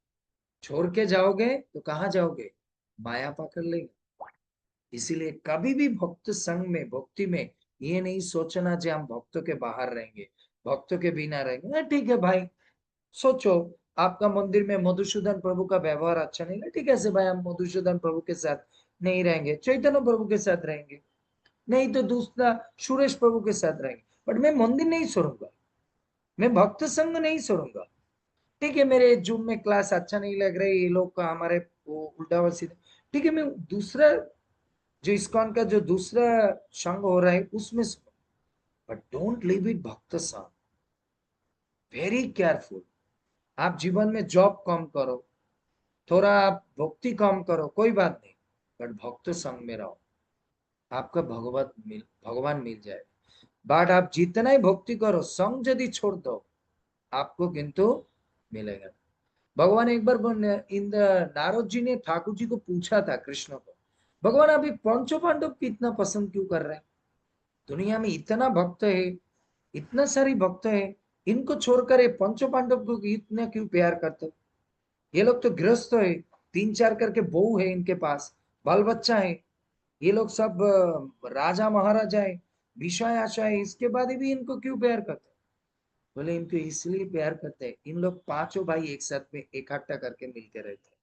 छोड़ के जाओगे तो कहाँ जाओगे, माया पकड़ लेगी। इसीलिए कभी भी भक्त संग में, भक्ति में ये नहीं सोचना कि हम भक्तों के बाहर रहेंगे, भक्तों के बिना रहेंगे। ठीक है भाई, सोचो आपका मंदिर में मधुसूदन प्रभु का व्यवहार अच्छा नहीं है, ठीक है से भाई हम मधुसूदन प्रभु के साथ नहीं रहेंगे, चैतन्य प्रभु के साथ रहेंगे, नहीं तो दूसरा सुरेश प्रभु के साथ रहेंगे, बट मैं मंदिर नहीं छोड़ूंगा, मैं भक्त संग नहीं छोड़ूंगा। ठीक है मेरे जूम में क्लास अच्छा नहीं लग रहा है, ये लोग का हमारे उल्टा व सीधा, ठीक है मैं दूसरा जो इस्कॉन का जो दूसरा संघ हो रहा है उसमें, बट डोंट लीव इट भक्त संग। Very careful. आप जीवन में जॉब कम करो, थोड़ा आप भक्ति कम करो, कोई बात नहीं, बट भक्त संग में रहो, आपका भगवान मिल जाए। बट आप जितना ही भक्ति करो, संग यदि छोड़ दो आपको किंतु मिलेगा। भगवान एक बार नारद जी ने ठाकुर जी को पूछा था, कृष्ण को, भगवान अभी पंचो पांडव को इतना पसंद क्यों कर रहे हैं, दुनिया में इतना भक्त है, इतना सारी भक्त है, इनको छोड़कर ये पंचो पांडव को इतना क्यों प्यार करते हो? ये लोग तो गृहस्थ है, 3-4 करके बहू है इनके पास, बाल बच्चा है, ये लोग सब राजा महाराजा है, विषय आशा है, इसके बाद भी इनको क्यों प्यार करते? बोले इनको इसलिए प्यार करते हैं, इन लोग पांचों भाई एक साथ में इकट्ठा करके मिलके रहते हैं।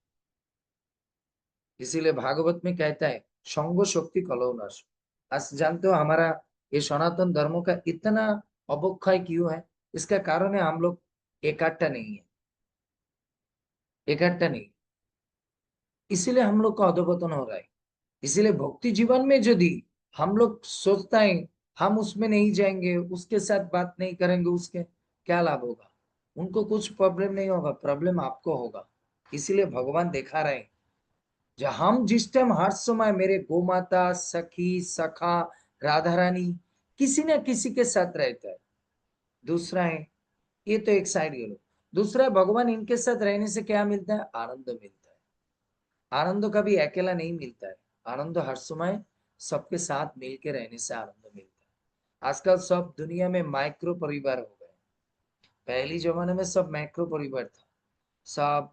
इसीलिए भागवत में कहता है संग शक्ति कलौ नाश। आज जानते हो हमारा ये सनातन धर्मों का इतना अवक्षय क्यों है? इसका कारण है हम लोग इकट्ठा नहीं है, इकट्ठा नहीं, इसीलिए हम लोग का अधोपतन हो रहा है। इसीलिए भक्ति जीवन में यदि हम लोग सोचता है हम उसमें नहीं जाएंगे, उसके साथ बात नहीं करेंगे, उसके क्या लाभ होगा? उनको कुछ प्रॉब्लम नहीं होगा, प्रॉब्लम आपको होगा। इसीलिए भगवान दिखा रहे हैं, जब हम जिस टाइम हर समय मेरे गौ माता, सखी, सखा, राधा रानी किसी न किसी के साथ रहता है। दूसरा है, ये तो एक साइड ये लो, दूसरा है भगवान, इनके साथ रहने से क्या मिलता है? आनंद मिलता है। आनंद कभी अकेला नहीं मिलता है, आनंद हर समय सबके साथ मिलके रहने से आनंद मिलता है। आजकल सब दुनिया में माइक्रो परिवार हो गए, पहली जमाने में सब मैक्रो परिवार था, सब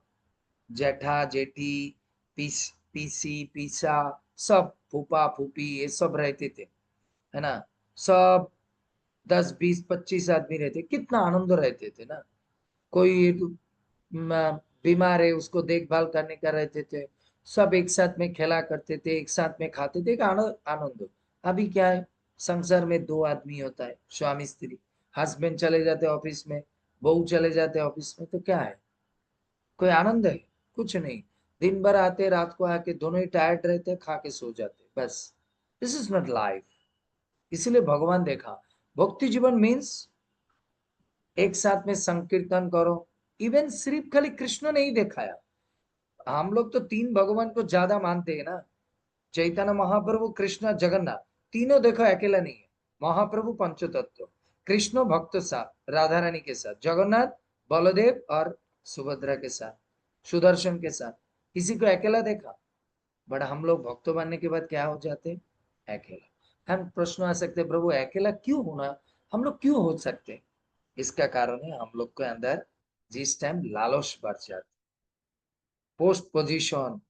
जेठा जेठी, पीसी पीसा, सब फूफा फूफी ये सब रहते थे, है ना, सब 10-20-25 आदमी रहते, कितना आनंद रहते थे ना। कोई बीमार है उसको देखभाल करने का रहते थे, सब एक साथ में खेला करते थे, एक साथ में खाते थे, एक आनंद। अभी क्या है, संसार में 2 आदमी होता है, स्वामी स्त्री, हस्बैंड चले जाते ऑफिस में, बहू चले जाते ऑफिस में, तो क्या है, कोई आनंद है? कुछ नहीं। दिन भर आते, रात को आके दोनों ही टायर्ड रहते, खा के सो जाते, बस। This is not life. इसलिए भगवान देखा भक्ति जीवन मीन्स एक साथ में संकीर्तन करो। इवन सिर्फ खाली कृष्ण नहीं दिखाया, हम लोग तो 3 भगवान को ज्यादा मानते हैं ना, चैतन्य महाप्रभु, कृष्ण, जगन्नाथ, तीनों देखो अकेला नहीं है। महाप्रभु पंचतत्व, कृष्ण भक्त साथ राधा रानी के साथ, जगन्नाथ बलदेव और सुभद्रा के साथ, सुदर्शन के साथ, किसी को अकेला देखा? बट हम लोग भक्त बनने के बाद क्या हो जाते? अकेला। हम प्रश्न आ सकते प्रभु अकेला क्यों होना, हम लोग क्यों हो सकते? इसका कारण है हम लोग के अंदर जिस टाइम लालच बढ़ जाती, पोस्ट पोजीशन,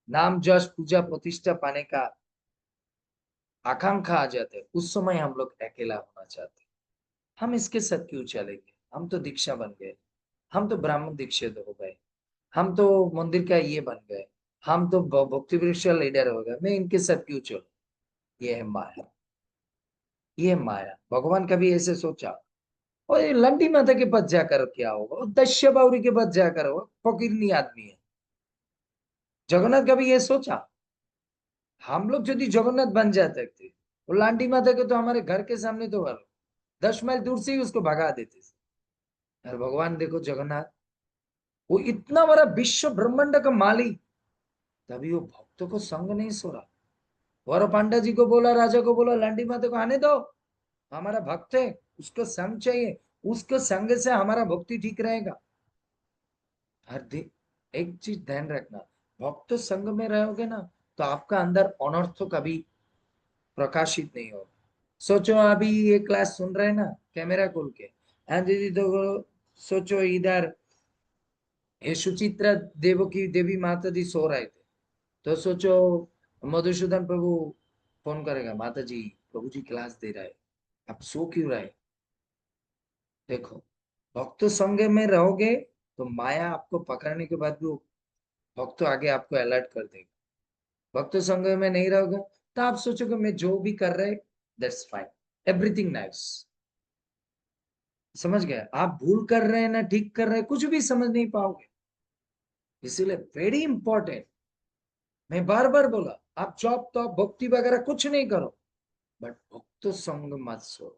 नाम जश पूजा प्रतिष्ठा पाने का आकांक्षा आ जाते, उस समय हम लोग अकेला होना चाहते। हम इसके साथ क्यों चलेंगे? हम तो दीक्षा बन गए, हम तो ब्राह्मण दीक्षित हो गए, हम तो मंदिर का ये बन गए, हम तो भक्ति वृक्ष लीडर हो गए, मैं इनके साथ क्यों चलूं? ये है माया, ये है माया। भगवान कभी ऐसे सोचा? और ये लंडी माता के पास जाकर क्या होगा, और दश्य बाउरी के पास जाकर होगा, फकीरनी आदमी है। जगन्नाथ कभी ये सोचा? हम लोग यदि जगन्नाथ बन जाते थे, वो लांडी माता के तो हमारे घर के सामने तो 10 माइल दूर से ही उसको भगा देते थे। और भगवान देखो जगन्नाथ, वो इतना बड़ा विश्व ब्रह्मांड का मालिक, तभी वो भक्तों को संग नहीं छोड़ा। और पांडा जी को बोला, राजा को बोला, लांडी माता को आने दो, हमारा भक्त है, उसको संग चाहिए, उसको संग से हमारा भक्ति ठीक रहेगा। हर दिन एक चीज ध्यान रखना, भक्त संग में रहोगे ना तो आपका अंदर अनर्थ कभी प्रकाशित नहीं होगा। सोचो अभी ये क्लास सुन रहे हैं ना कैमरा खोल के, दीदी तो सोचो इधर ये सुचित्रा देवकी देवी माता जी सो रहे थे, तो सोचो मधुसूदन प्रभु फोन करेगा, माता जी प्रभु जी क्लास दे रहा है, आप सो क्यों रहे? देखो, भक्त संग में रहोगे तो माया आपको पकड़ने के बाद भी वो भक्त आगे आपको अलर्ट कर देगा। भक्त संग में नहीं रहोगे तो आप सोचोगे मैं जो भी कर रहे दैट्स फाइन, एवरीथिंग नाइस। समझ गए? आप भूल कर रहे हैं ना ठीक कर रहे हैं, कुछ भी समझ नहीं पाओगे। इसीलिए वेरी इंपॉर्टेंट, मैं बार बार बोला, आप जॉब तो भक्ति वगैरह कुछ नहीं करो, बट भक्त संग मत सो।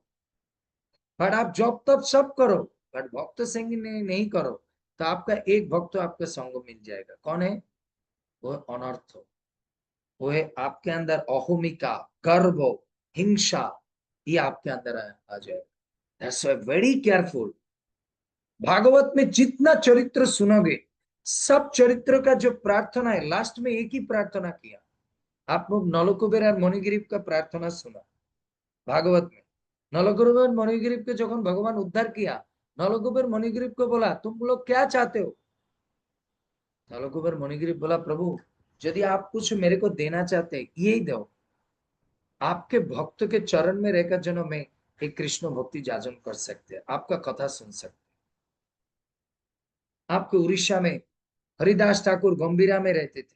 बट आप जॉब तब सब करो, बट भक्त संग नहीं करो तो आपका एक भक्त आपका संग मिल जाएगा। कौन है वो? अनर्थ, वो है आपके अंदर अहोमिका, गर्व, हिंसा, ये आपके अंदर आ जाएगा। That's why very careful. Bhagwat में जितना चरित्र सुनोगे, सब चरित्र का जो प्रार्थना है लास्ट में एक ही प्रार्थना किया। आप लोग नलकुबेर और मणिग्रीव का प्रार्थना सुना भागवत में। नलकुबेर मणिग्रीव के जब भगवान उद्धार किया, नलकुबेर मणिग्रीव को बोला तुम लोग क्या चाहते हो? नलकुबेर मणिग्रीव बोला, प्रभु यदि आप कुछ मेरे को देना चाहते यही दो, आपके भक्त के चरण में रहकर जनो मैं एक कृष्ण भक्ति जाजन कर सकते हैं, आपका कथा सुन सकते। आपके उड़ीसा में हरिदास ठाकुर गंभीरा में रहते थे।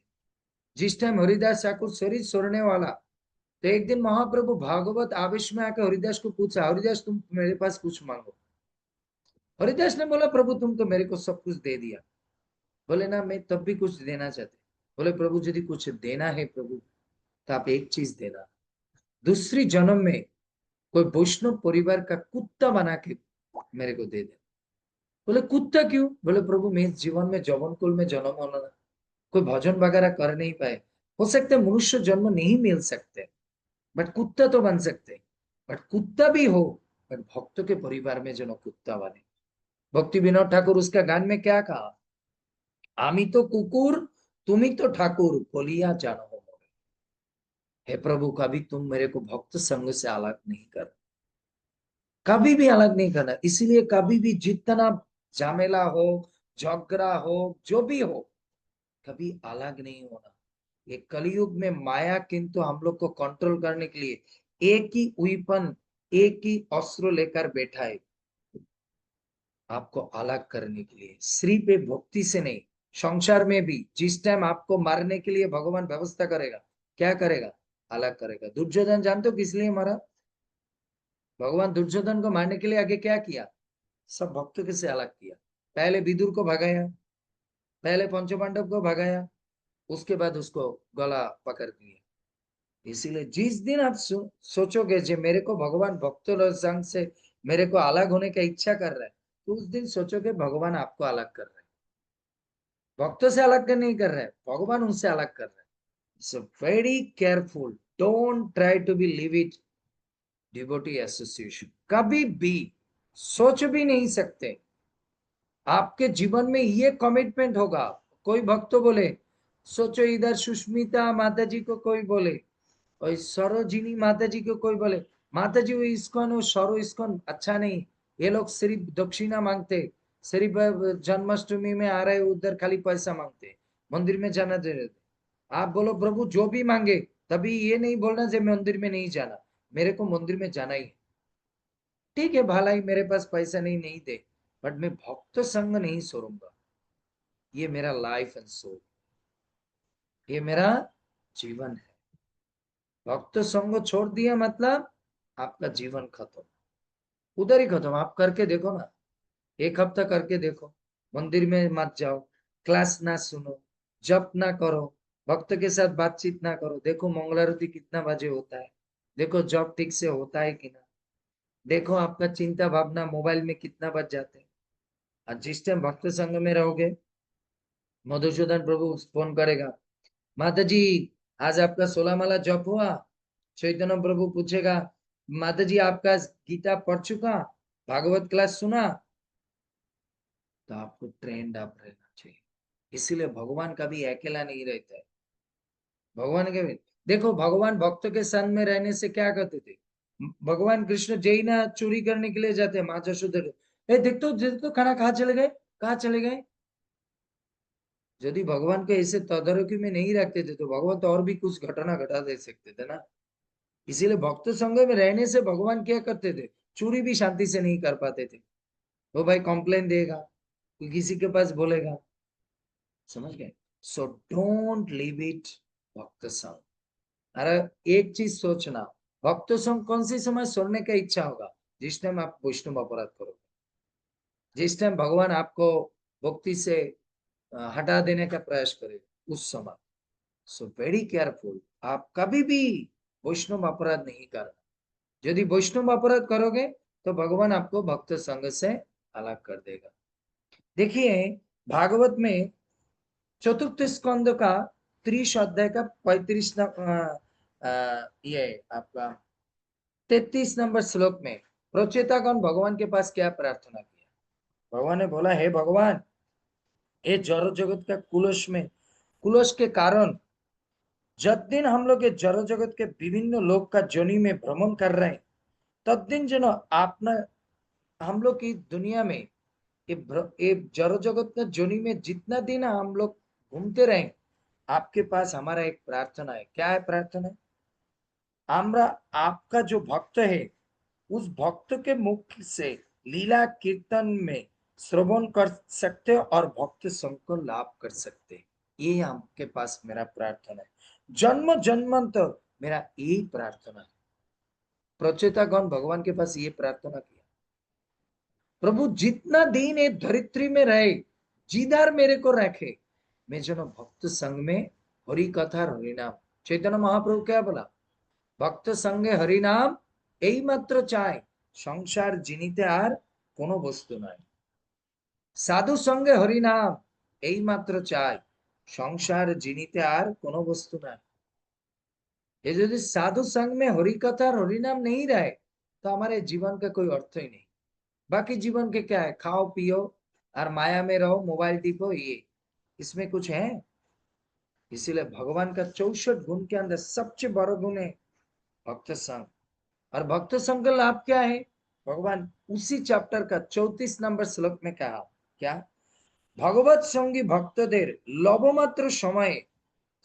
जिस टाइम हरिदास ठाकुर शरीर छोड़ने वाला, तो एक दिन महाप्रभु भागवत आवेश में आकर हरिदास को पूछा, हरिदास तुम मेरे पास कुछ मांगो। हरिदास ने बोला, प्रभु तुम तो मेरे को सब कुछ दे दिया। बोले ना मैं तब भी कुछ देना चाहते। बोले प्रभु यदि कुछ देना है प्रभु तो आप एक चीज देना, दूसरी जन्म में कोई वैष्णव परिवार का कुत्ता बना के मेरे को दे दे। बोले कुत्ता क्यों? बोले प्रभु मैं इस जीवन में जवन कुल में जन्म होना, कोई भजन वगैरह कर नहीं पाए, हो सकते मनुष्य जन्म नहीं मिल सकते, बट कुत्ता तो बन सकते। बट कुत्ता भी हो, बट भक्तों के परिवार में जनो कुत्ता बने। भक्ति विनोद ठाकुर उसका गान में क्या कहा? आमी तो कुकुर तुम्ही तो ठाकुर बोलिया जानो। हे प्रभु कभी तुम मेरे को भक्त संग से अलग नहीं कर, कभी भी अलग नहीं करना। इसीलिए कभी भी जितना झमेला हो, झगड़ा हो, जो भी हो, कभी अलग नहीं होना। ये कलयुग में माया किंतु हम लोग को कंट्रोल करने के लिए एक ही वेपन, एक ही अस्त्र लेकर बैठा है, आपको अलग करने के लिए। सिर्फ भक्ति से नहीं, संसार में भी जिस टाइम आपको मारने के लिए भगवान व्यवस्था करेगा, क्या करेगा? अलग करेगा। दुर्योधन जानते हो किस लिए मारा? भगवान दुर्योधन को मारने के लिए आगे क्या किया? सब भक्तों के से अलग किया। पहले विदुर को भगाया, पहले पंचपांडव को भगाया, उसके बाद उसको गला पकड़ दिया। इसीलिए जिस दिन आप सोचोगे जे मेरे को भगवान भक्तों संग से मेरे को अलग होने का इच्छा कर रहा है, तो उस दिन सोचोगे भगवान आपको अलग कर रहे हैं। भक्तों से अलग नहीं कर रहे हैं, भगवान उनसे अलग कर रहे हैं। So very careful, don't try to be live it devotee association. कभी भी सोच भी नहीं सकते आपके जीवन में ये कमिटमेंट होगा। कोई भक्त बोले, सोचो इधर सुष्मिता माता जी को कोई बोले, और सरोजिनी माता जी को कोई बोले, माता जी वो इस्कॉन वो सरो इस्कॉन अच्छा नहीं, ये लोग सिर्फ दक्षिणा मांगते, सिर्फ जन्माष्टमी में आ रहे उधर खाली पैसा मांगते, मंदिर में जाना चाहिए। आप बोलो प्रभु जो भी मांगे, तभी ये नहीं बोलना जे मंदिर में नहीं जाना, मेरे को मंदिर में जाना ही है। ठीक है भालाई मेरे पास पैसा नहीं, नहीं दे, बट मैं भक्त संग नहीं छोड़ूंगा। ये मेरा लाइफ एंड सोल, ये मेरा जीवन है। भक्त संग छोड़ दिया मतलब आपका जीवन खत्म, उधर ही खत्म। आप करके देखो ना, एक हफ्ता करके देखो, मंदिर में मत जाओ, क्लास ना सुनो, जप ना करो, भक्त के साथ बातचीत ना करो, देखो मंगलारती कितना बजे होता है, देखो जप ठीक से होता है कि ना, देखो आपका चिंता भावना मोबाइल में कितना बच जाते हैं। और जिस टाइम भक्त संग में रहोगे, मधुसूदन प्रभु फोन करेगा, माता जी आज आपका 16 माला जप हुआ, चैतन्य प्रभु पूछेगा माता जी आपका गीता पढ़ चुका, भागवत क्लास सुना, तो आपको ट्रेंड अप रहना चाहिए। इसीलिए भगवान कभी अकेला नहीं रहता है। भगवान के देखो, भगवान भक्तों के संग में रहने से क्या करते थे? भगवान कृष्ण जय ना चोरी करने के लिए जाते, माँ जशोदा देख तो खाना कहाँ चले गए, कहाँ चले गए? यदि भगवान को ऐसे तदारकी में नहीं रखते थे तो भगवान तो और भी कुछ घटना घटा दे सकते थे ना। इसीलिए भक्त संग में रहने से भगवान क्या करते थे? चोरी भी शांति से नहीं कर पाते थे। वो भाई कंप्लेन देगा, कोई किसी के पास बोलेगा, समझ गए? सो डोंट लीव इट भक्त संग। अरे एक चीज सोचना, भक्त संग कौन सी समय छोड़ने का इच्छा होगा? जिस टाइम आप वैष्णव अपराध करोगे, जिस टाइम भगवान आपको भक्ति से हटा देने का प्रयास करे, उस समय। सो वेरी केयरफुल, आप कभी भी वैष्णव अपराध नहीं करना। यदि वैष्णव अपराध करोगे तो भगवान आपको भक्त संग से अलग कर देगा। देखिए भागवत में चतुर्थ स्कंद का 30 अध्याय का 35 ये आपका 33 नंबर श्लोक में प्रचेतागण भगवान के पास क्या प्रार्थना किया? भगवान ने बोला, हे भगवान, ये जड़ जगत का कुलश के कारण जब दिन हम लोग ये जड़ जगत के विभिन्न लोक का जोनि में भ्रमण कर रहे हैं, तब दिन जो आपने हम लोग की दुनिया में ये जड़ जगत का जोनि में जितना दिन हम लोग घूमते रहे, आपके पास हमारा एक प्रार्थना है। क्या है प्रार्थना? हमरा आपका जो भक्त है, उस भक्त के मुख से लीला कीर्तन में श्रवण कर सकते और भक्त संग को लाभ कर सकते। ये आपके पास मेरा प्रार्थना है, जन्म जन्मांतर मेरा यही प्रार्थना है। प्रचेतागण भगवान के पास ये प्रार्थना किया, प्रभु जितना दिन ये धरित्री में रहे, जीदार मेरे को रखे, मैं जनो भक्त संग में हरि कथा हरिनाम। चैतन्य महाप्रभु क्या बोला? भक्त संगे हरिनाम এই মাত্র চায়, সংসার জিনিতে আর কোনো বস্তু নাই। সাধু সঙ্গে হরিনাম এই মাত্র চায়, সংসাर জিনিতে আর কোনো বস্তু নাই। ये यदि साधु संग में हरि कथा और हरिनाम नहीं रहे तो हमारे जीवन का कोई अर्थ ही नहीं। बाकी जीवन के क्या है? खाओ पियो और माया में रहो, मोबाइल टिपो, ये इसमें कुछ है? इसीलिए भगवान का 64 गुण के अंदर सबसे बड़ा गुण है भक्त संग। और भक्त संग का लाभ क्या है? भगवान उसी चैप्टर का 34 नंबर श्लोक में कहा, क्या? भगवत संगी भक्तদের লবমাত্র সময়ে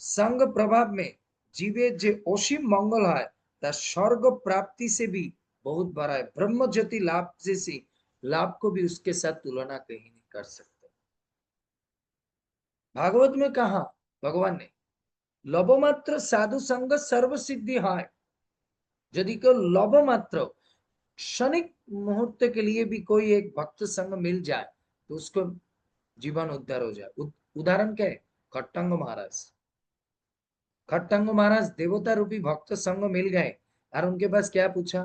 संग प्रभाव में जीवे जे असीम मंगल है, ता स्वर्ग प्राप्ति से भी बहुत बड़ा है। ब्रह्म ज्योति लाभ जैसी लाभ को भी उसके साथ तुलना कहीं नहीं कर सकते। भागवत में कहा भगवान ने, लवमात्र साधु संग सर्व सिद्धि है। यदि को लवमात्र क्षणिक मुहूर्त के लिए भी कोई एक भक्त संग मिल जाए तो उसको जीवन उद्धार हो जाए। उदाहरण क्या है? खट्टंग महाराज। खट्टंग महाराज देवता रूपी भक्त संग मिल गए और उनके पास क्या पूछा?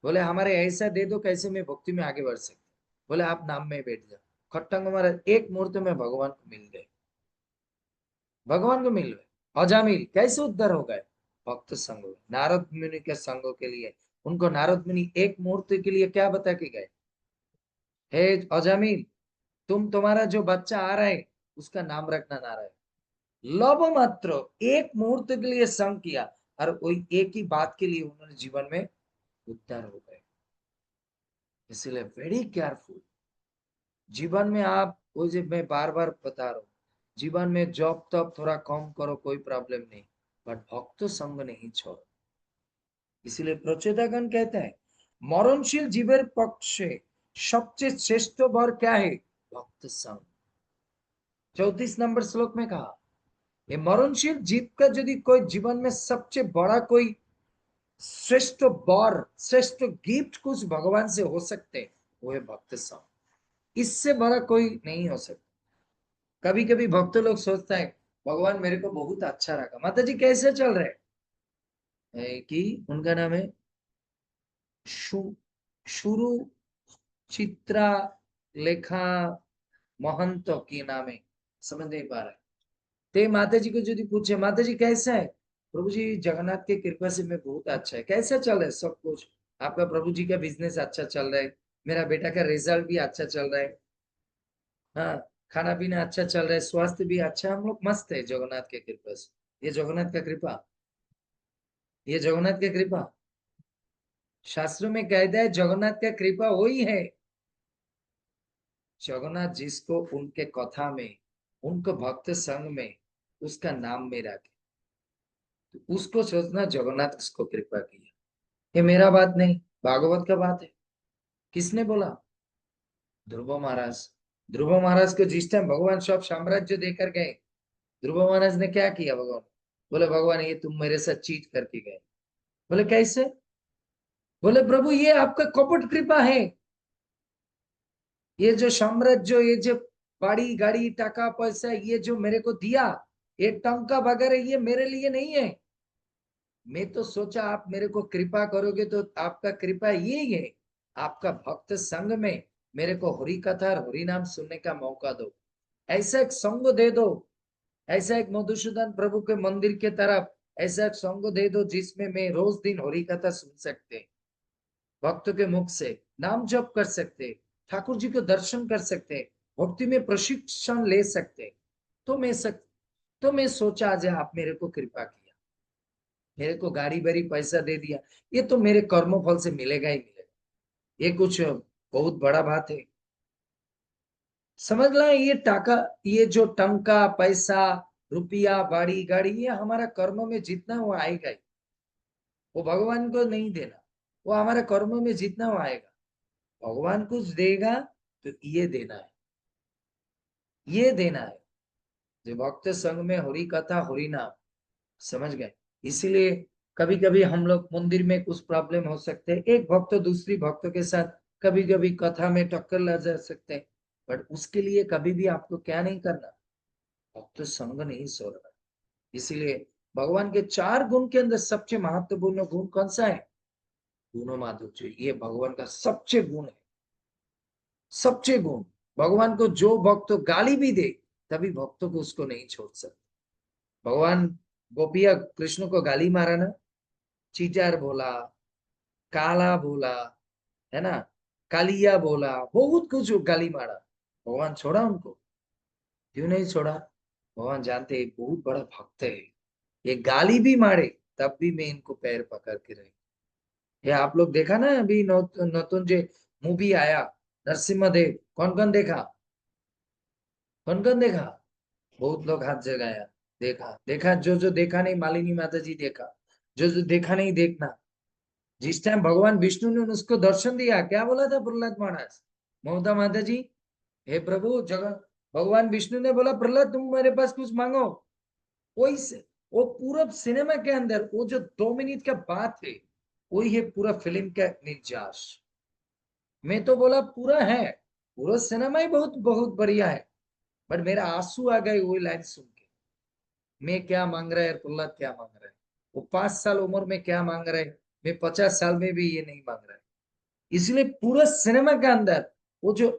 बोले हमारे ऐसा दे दो कैसे मैं भक्ति में आगे बढ़ सकता। बोले आप नाम में बैठ जाओ। खट्टंग महाराज एक मुहूर्त में भगवान को मिल गए, भगवान को मिल गए। अजामिल कैसे उद्धार हो गए? भक्त संग। नारद मुनि के संगों के लिए उनको नारद मुनि एक मुहूर्त के लिए क्या बता के गए? हे अजामिल, तुम्हारा जो बच्चा आ रहा है उसका नाम रखना नारायण। लव मात्र एक मुहूर्त के लिए संग किया और वही एक ही बात के लिए उन्होंने जीवन में उद्धार हो गए। इसलिए वेरी केयरफुल। जीवन में आप वो जो मैं बार बार बता रहा हूँ, जीवन में जॉब तब थोड़ा कम करो, कोई प्रॉब्लम नहीं, बट भक्त संग नहीं छोड़ो। इसलिए प्रचोदकगण कहते हैं मरणशील जीवेर पक्षे सबसे श्रेष्ठ वर क्या है? भक्त संग। 34 नंबर श्लोक में कहा, ये मरणशील जीव का यदि कोई जीवन में सबसे बड़ा कोई श्रेष्ठ वर, श्रेष्ठ गिफ्ट कुछ भगवान से हो सकते, वो है भक्त संग। इससे बड़ा कोई नहीं हो सकता। कभी कभी भक्त लोग सोचता है भगवान मेरे को बहुत अच्छा रखा। माता जी कैसे चल रहे कि उनका नाम है शुरू चित्रा लेखा महंत की नाम है, समझ नहीं पा रहे। ते माता जी को यदि पूछे माता जी कैसा है, प्रभु जी जगन्नाथ की कृपा से मैं बहुत अच्छा है। कैसा चल रहा है सब कुछ? आपका प्रभु जी का बिजनेस अच्छा चल रहा है, मेरा बेटा का रिजल्ट भी अच्छा चल रहा है, हाँ, खाना पीना अच्छा चल रहा है, स्वास्थ्य भी अच्छा, हम लोग मस्त है जगन्नाथ के कृपा से। ये जगन्नाथ का कृपा, ये जगन्नाथ की कृपा। शास्त्रों में कहता है जगन्नाथ का कृपा वही है, जगन्नाथ जिसको उनके कथा में, उनको भक्त संग में उसका नाम में रखे, तो उसको सोचना जगन्नाथ उसको कृपा किया। ये मेरा बात नहीं, भागवत का बात है। किसने बोला? ध्रुव महाराज। ध्रुव महाराज को जिस टाइम भगवान सब साम्राज्य देकर गए, ध्रुव महाराज ने क्या किया? भगवान बोले भगवान ये तुम मेरे साथ चीट करके गए। बोले कैसे? बोले प्रभु ये आपका कपट कृपा है, ये जो साम्राज्य, ये जो बाड़ी गाड़ी टाका पैसा ये जो मेरे को दिया, ये टंका वगैरह ये मेरे लिए नहीं है। मैं तो सोचा आप मेरे को कृपा करोगे तो आपका कृपा यही है, आपका भक्त संग में मेरे को हरि कथा और हरि नाम सुनने का मौका दो, ऐसा एक संग दे दो, ऐसा एक मधुसूदन प्रभु के मंदिर के तरफ ऐसा एक संग दे दो जिसमें मैं रोज दिन हरि कथा सुन सकते, भक्त के मुख से नाम जप कर सकते, ठाकुर जी को दर्शन कर सकते, भक्ति में प्रशिक्षण ले सकते। तो मैं सोचा आज आप मेरे को कृपा किया, मेरे को गाड़ी बड़ी पैसा दे दिया, ये तो मेरे कर्मों फल से मिलेगा ही मिलेगा, ये कुछ बहुत बड़ा बात है। समझ ला ये टाका, ये जो टंका पैसा रुपया बाड़ी गाड़ी ये हमारा कर्म में जितना वो आएगा ही, वो भगवान को नहीं देना, वो हमारे कर्म में जितना वो आएगा। भगवान कुछ देगा तो ये देना है, ये देना है जो भक्त संग में हरि कथा हरि नाम। समझ गए? इसीलिए कभी कभी हम लोग मंदिर में कुछ प्रॉब्लम हो सकते हैं, एक भक्त दूसरी भक्त के साथ कभी कभी कथा में टक्कर लग जा सकते हैं, बट उसके लिए कभी भी आपको क्या नहीं करना, भक्त संग नहीं छोड़ना। इसीलिए भगवान के 4 गुण के अंदर सबसे महत्वपूर्ण गुण कौन सा है? गुण माधुर्य, ये भगवान का सबसे गुण है, सबसे गुण। भगवान को जो भक्त गाली भी दे तभी भक्तों को उसको नहीं छोड़ सकते। भगवान गोपिया कृष्ण को गाली मारा ना, चीटर बोला, काला बोला, है ना, कालिया बोला, बहुत कुछ गाली मारा, भगवान छोड़ा उनको? क्यों नहीं छोड़ा? भगवान जानते हैं बहुत बड़ा भक्त है, ये गाली भी मारे तब भी मैं इनको पैर पकड़ के रही। ये आप लोग देखा ना अभी नतुन जो मूवी आया नरसिम्हा देव, कौन कौन देखा? कौन कौन देखा? बहुत लोग हाथ जगाया, देखा देखा, जो देखा नहीं मालिनी माता जी देखा, जो देखा नहीं देखना। जिस टाइम भगवान विष्णु ने उसको दर्शन दिया क्या बोला था प्रहलाद महाराज, ममता माता जी, हे प्रभु जगह, भगवान विष्णु ने बोला प्रहलाद तुम मेरे पास कुछ मांगो। वही से वो पूरा सिनेमा के अंदर वो जो 2 मिनट का बात है वही है पूरा फिल्म का निजाश। मैं तो बोला पूरा है, पूरा सिनेमा ही बहुत बहुत बढ़िया है, बट मेरा आंसू आ गए वही लाइन सुन के। मैं क्या मांग रहा है प्रहलाद क्या मांग रहा है, वो 5 साल उम्र में क्या मांग रहा है, मैं 50 साल में भी ये नहीं मांग रहा है। इसलिए पूरा सिनेमा के अंदर वो जो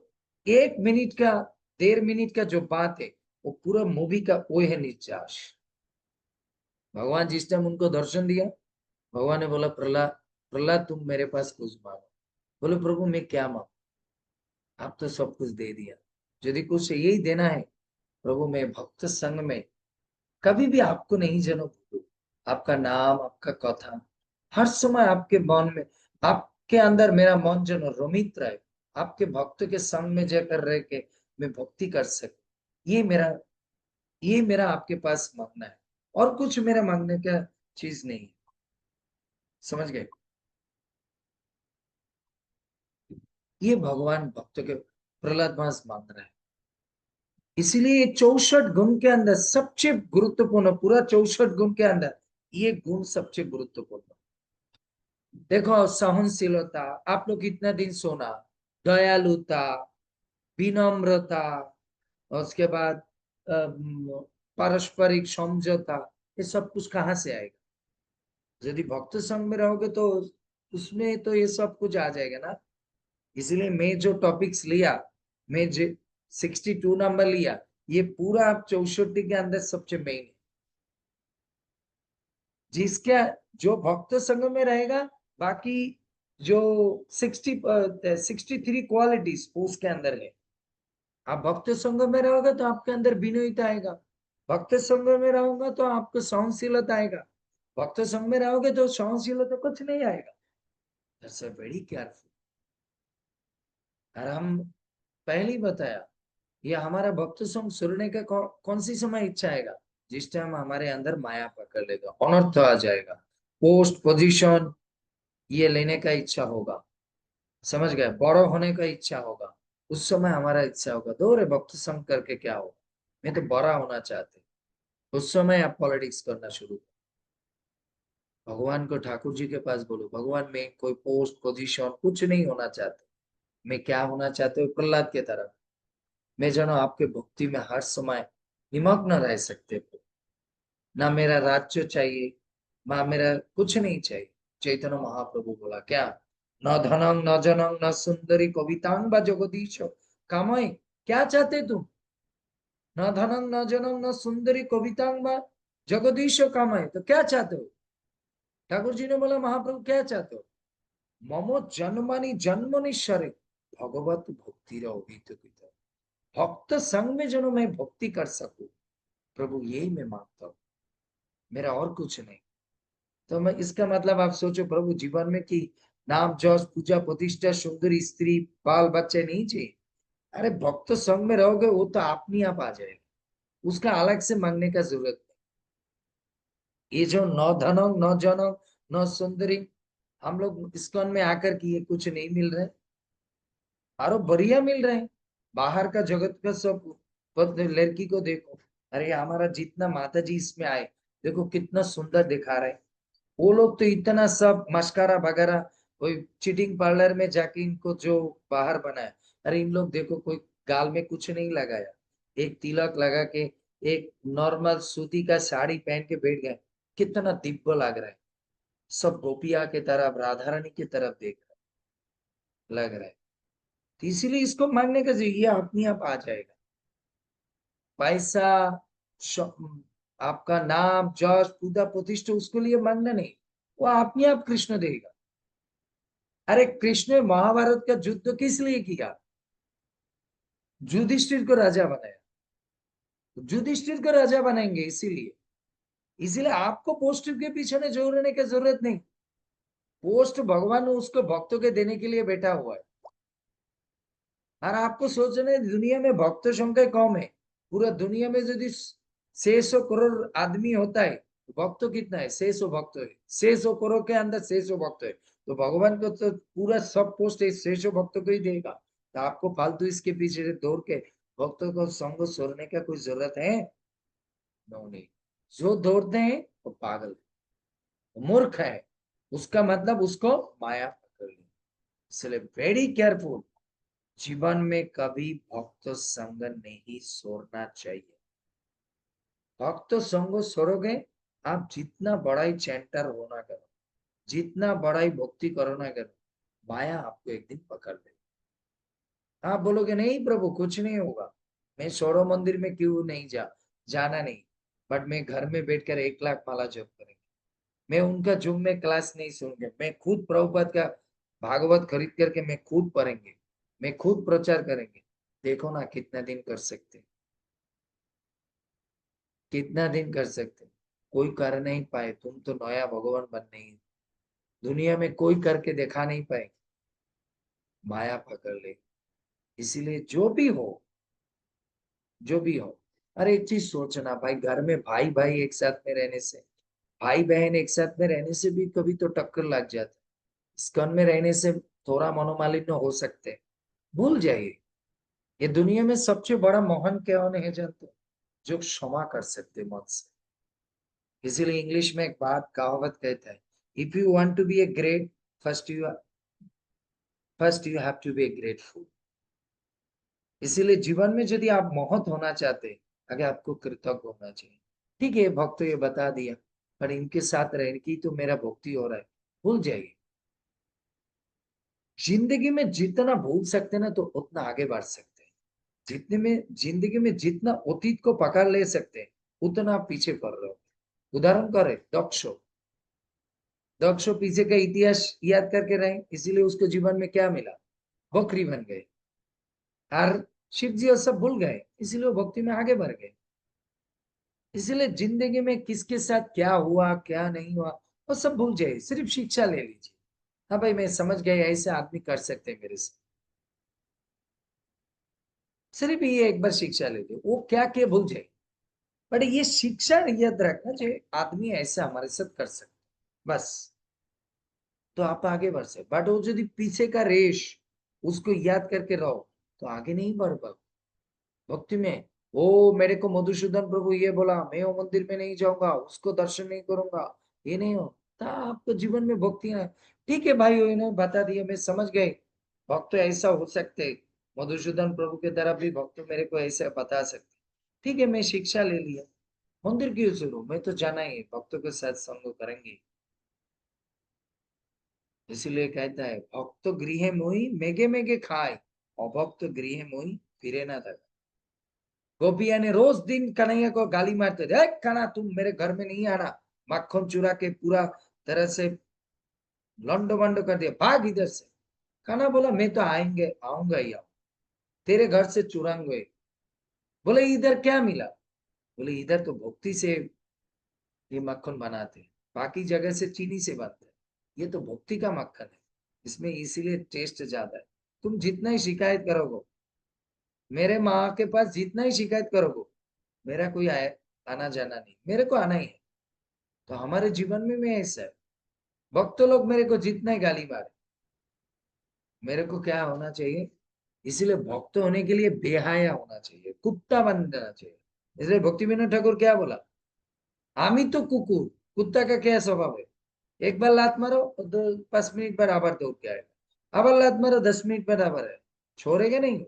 1 मिनट का 1.5 मिनट का जो बात है वो पूरा मूवी का वो है निजाश। भगवान जिस टाइम उनको दर्शन दिया, भगवान ने बोला प्रहलाद, प्रहलाद तुम मेरे पास कुछ मांगो। बोले प्रभु मैं क्या मांगू, आप तो सब कुछ दे दिया, यदि कुछ यही देना है प्रभु मैं भक्त संग में कभी भी आपको नहीं जनो भूलूं, आपका नाम आपका कथा हर समय आपके मन में, आपके अंदर मेरा मन जनो रमित रहे, आपके भक्त के संग में जाकर रह के मैं भक्ति कर सकूं, ये मेरा आपके पास मांगना है, और कुछ मेरा मांगने का चीज नहीं है। समझ गए? ये भगवान भक्त के प्रहलाद मास मांग रहा है। इसीलिए 64 गुण के अंदर सबसे गुरुत्वपूर्ण, पूरा 64 गुण के अंदर ये गुण सबसे गुरुत्वपूर्ण। देखो सहनशीलता, आप लोग कितना दिन सोना, दयालुता, विनम्रता, और उसके बाद पारस्परिक समझौता, ये सब कुछ कहाँ से आएगा? यदि भक्त संग में रहोगे तो उसमें तो ये सब कुछ आ जाएगा ना। इसलिए मैं जो टॉपिक्स लिया, मैं जो 62 नंबर लिया, ये पूरा आप 64 के अंदर सबसे मेन है। जिसका जो भक्त संग में रहेगा, बाकी जो 63 क्वालिटीज उसके अंदर है। आप भक्त संग में रहोगे तो आपके अंदर विनयता आएगा, भक्त संग में रहोगे तो आपको सहनशीलता आएगा, भक्त संग में रहोगे तो सहनशीलता कुछ नहीं आएगा। That's a very careful. और हम पहले ही बताया, ये हमारा भक्त संग सुनने का कौन सी समय इच्छा आएगा, जिस टाइम हमारे अंदर माया पकड़ लेगा, अनर्थ आ जाएगा, पोस्ट पोजीशन ये लेने का इच्छा होगा, समझ गए, बड़ो होने का इच्छा होगा, उस समय हमारा इच्छा होगा दो रे भक्त संग करके क्या होगा, मैं तो बड़ा होना चाहते, उस समय आप पॉलिटिक्स करना शुरू करो। भगवान को ठाकुर जी के पास बोलो, भगवान मैं कोई पोस्ट पोजीशन कुछ नहीं होना चाहते, मैं क्या होना चाहते हो प्रहलाद के तरफ, मैं जानो आपके भक्ति में हर समय निमग्न रह सकते हो, ना मेरा राज्य चाहिए, ना मेरा कुछ नहीं चाहिए। चैतन्य महाप्रभु बोला क्या, न धनंग न जनंग न सुंदरी कवितांग व जगदीश कामय, क्या चाहते तुम, न धनंग न जनंग न सुंदरी कवितांग व जगदीश कामय, तो क्या चाहते हो। ठाकुर जी ने बोला महाप्रभु क्या चाहते हो, ममो जन्मनि जन्मनि शरीर भगवत भक्ति रहित, भक्त संग में जो मैं भक्ति कर सकूं, प्रभु यही मैं मांगता हूँ, मेरा और कुछ नहीं। तो मैं इसका मतलब आप सोचो प्रभु जीवन में कि नाम जस पूजा प्रतिष्ठा सुंदर स्त्री बाल बच्चे नहीं चाहिए, अरे भक्त संग में रहोगे वो तो अपनी आप आ जाएगा, उसका अलग से मांगने का जरूरत नहीं। ये जो न धनंग न जनंग न सुंदरी, हम लोग इस्कॉन में आकर के ये कुछ नहीं मिल रहे, और बढ़िया मिल रहे हैं, बाहर का जगत का सब लड़की को देखो, अरे हमारा जितना माता जी इसमें आए देखो कितना सुंदर दिखा रहे हैं, वो लोग तो इतना सब मस्कारा वगैरह कोई चीटिंग पार्लर में जाके इनको जो बाहर बनाया, अरे इन लोग देखो कोई गाल में कुछ नहीं लगाया, एक तिलक लगा के एक नॉर्मल सूती का साड़ी पहन के बैठ गए, कितना दिव्य लग रहा है, सब गोपिया के तरफ राधा रानी की तरफ देख रहा लग रहा है। तो इसीलिए इसको मांगने का ये अपने आप आ जाएगा, पैसा आपका नाम जश पूजा प्रतिष्ठा उसके लिए मांगना नहीं, वो अपने आप कृष्ण देगा। अरे कृष्ण ने महाभारत का युद्ध किस लिए किया, युधिष्ठिर को राजा बनाया, युधिष्ठिर को राजा बनाएंगे इसीलिए, इसीलिए आपको पोस्ट के पीछे में जोड़ने की जरूरत नहीं, पोस्ट भगवान उसको भक्तों के देने के लिए बैठा हुआ है। और आपको सोचना दुनिया में भक्त संख्या कम है, पूरा दुनिया में यदि 600 करोड़ आदमी होता है तो भक्त कितना है, 600 भक्त है, 600 करोड़ के अंदर 600 भक्त है, तो भगवान को तो पूरा सब पोस्ट 600 भक्तों को ही देगा। तो आपको फालतू इसके पीछे दौड़ के भक्तों को संग छोड़ने का कोई जरूरत है नहीं। जो दौड़ते हैं वो पागल है, मूर्ख है, उसका मतलब उसको माया पकड़ ली। इसलिए वेरी केयरफुल, जीवन में कभी भक्त संग नहीं छोड़ना चाहिए। भक्त संग छोड़ोगे, आप जितना बड़ा ही चैंटर होना करो, जितना बड़ा ही भक्ति करो ना करो, माया आपको एक दिन पकड़ लेगी। आप बोलोगे नहीं प्रभु कुछ नहीं होगा, मैं सौरव मंदिर में क्यों नहीं जाना नहीं, बट मैं घर में बैठकर 1 लाख माला जप करेंगे, मैं उनका जुम में क्लास नहीं सुनूंगा, मैं खुद प्रभुपाद का भागवत खरीद करके मैं खुद पढ़ेंगे, मैं खुद प्रचार करेंगे, देखो ना कितना दिन कर सकते, कितना दिन कर सकते, कोई कर नहीं पाए, तुम तो नया भगवान बन नहीं, दुनिया में कोई करके दिखा नहीं पाए, माया पकड़ ले। इसीलिए जो भी हो, जो भी हो, अरे एक चीज सोचना भाई, घर में भाई भाई एक साथ में रहने से, भाई बहन एक साथ में रहने से भी कभी तो टक्कर लग जाता है, स्कन में रहने से थोड़ा मनोमालिन्य हो सकते हैं, भूल जाइए। ये दुनिया में सबसे बड़ा मोहन कौन है जानते हो, जो क्षमा कर सकते मन से। इसीलिए इंग्लिश में एक बात कहावत कहता है, if you want to be a great first you have to be a grateful. इसीलिए जीवन में यदि आप मोहत होना चाहते हैं, आगे आपको कृतज्ञ होना चाहिए। ठीक है भक्त ये बता दिया, पर इनके साथ रहने की तो मेरा भक्ति हो रहा है, भूल जाइए। जिंदगी में जितना भूल सकते ना तो उतना आगे बढ़ सकते हैं। जिंदगी में जितना अतीत को पकड़ ले सकते हैं उतना आप पीछे पड़ रहे हो। उदाहरण करें दक्षो पीछे का इतिहास याद करके रहे, इसीलिए उसको जीवन में क्या मिला, बकरी बन गए। और शिव जी और सब भूल गए, इसीलिए वो भक्ति में आगे बढ़ गए। इसलिए जिंदगी में किसके साथ क्या हुआ क्या नहीं हुआ वो सब भूल जाइए, सिर्फ शिक्षा ले लीजिए। हाँ भाई मैं समझ गया ऐसे आदमी कर सकते हैं मेरे से, सिर्फ ये एक बार शिक्षा ले लीजिए, वो क्या क्या भूल जाए। बट ये शिक्षा याद रखना जो आदमी ऐसा हमारे साथ कर सकते बस, तो आप आगे बढ़ सकते। बट वो यदि पीछे का रेश उसको याद करके रहो तो आगे नहीं बढ़ पाओ भक्ति में। ओ मेरे को मधुसूदन प्रभु ये बोला, मैं वो मंदिर में नहीं जाऊंगा, उसको दर्शन नहीं करूंगा, ये नहीं होता आपको जीवन में भक्ति ना। ठीक है भाई इन्होंने बता दिया, मैं समझ गए भक्त ऐसा हो सकते, मधुसूदन प्रभु के तरफ भी भक्त मेरे को ऐसा बता सकते। ठीक है मैं शिक्षा ले लिया, मंदिर क्यों शुरू, मैं तो जाना ही है, भक्तों के साथ संग करेंगे। इसलिए कहता है भक्त गृह मोही मेघे मेघे खाए, अभक्त गृह मोही फिरे ना था। गोपिया ने रोज दिन कन्हैया को गाली मारते थे, कान्हा तुम मेरे घर में नहीं आना, मक्खन चुरा के पूरा तरह से लंडो बंडो कर दिया, भाग इधर से। कान्हा बोला मैं तो आऊंगा ही तेरे घर से चुराऊंगा। बोले इधर क्या मिला, बोले इधर तो भक्ति से ये मक्खन बनाते, बाकी जगह से चीनी से बनते, ये तो भक्ति का मक्खन है, इसमें इसीलिए टेस्ट ज्यादा है। तुम जितना ही शिकायत करोगे, मेरे माँ के पास जितना ही शिकायत करोगे, मेरा कोई आना जाना नहीं, मेरे को आना ही है। तो हमारे जीवन में भी ऐसा है, भक्त लोग मेरे को जितना ही गाली मारे, मेरे को क्या होना चाहिए, इसीलिए भक्त होने के लिए बेहाया होना चाहिए, कुत्ता बन जाना चाहिए। इसलिए भक्ति विनोद ठाकुर क्या बोला, आमी तो कुकुर, कुत्ता का क्या स्वभाव है, एक बार लात मारो 5 मिनट बाद आबर दौड़ के आएगा, आबर लात मारो 10 मिनट बाद आबर है, छोड़ेगा नहीं।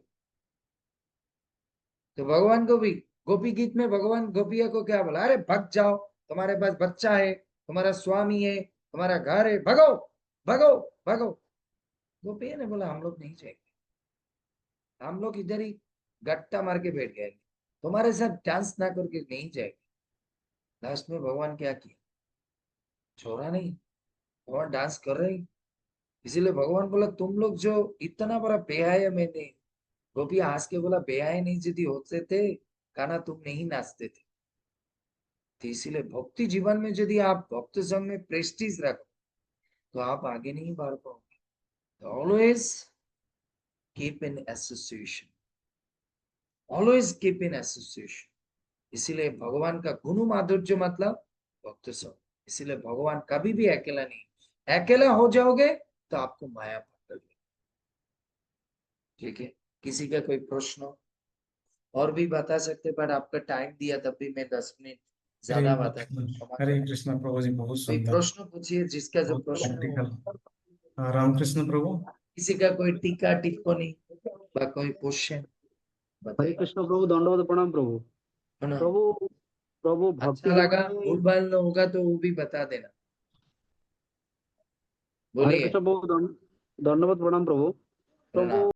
तो भगवान को भी गोपी गीत में भगवान गोपिया को क्या बोला, अरे भग जाओ, तुम्हारे पास बच्चा है, तुम्हारा स्वामी है, तुम्हारा घर है, भगो भगो भगो। गोपिया ने बोला हम लोग नहीं जाएंगे, हम लोग इधर ही गट्टा मार के बैठ गए, तुम्हारे साथ डांस ना करके नहीं जाएंगे। लास्ट में भगवान क्या किया, छोड़ा नहीं, भगवान डांस कर रहे। इसीलिए भगवान बोला तुम लोग जो इतना बड़ा बेहाया, मैंने गोपी हंस के बोला बेहाया नहीं यदि होते थे कान्हा तुम नहीं नाचते थे। तो इसीलिए भक्ति जीवन में यदि आप भक्त संग में प्रेस्टीज रखो तो आप आगे नहीं बढ़ पाओगे। Always keep in association, always keep in association. इसीलिए भगवान का गुण माधुर्य मतलब भक्त संग। इसीलिए भगवान कभी भी अकेला नहीं, अकेला हो जाओगे तो आपको माया पकड़ लेगी। ठीक है, किसी का कोई प्रश्न और भी बता सकते, पर आपका टाइम दिया तब भी मैं 10 मिनट ज्यादा बता हरे कृष्ण प्रभु जी, बहुत कोई सुंदर, प्रश्न पूछिए, जिसका जो बहुत प्रश्न हो। प्रैक्टिकल। रामकृष्ण प्रभु। किसी का कोई टीका टिप्पणी या कोई क्वेश्चन हरे बताइए। कृष्ण प्रभु, दंडवत प्रणाम प्रभु। है ना? प्रभु प्रभु भक्ति अच्छा लगा, जीवन भूल में भाल होगा तो वो भी बता देना। हरे बोलिए। कृष्ण प्रभु, दंडवत प्रणाम प्रभु। प्रभु प्रणाम।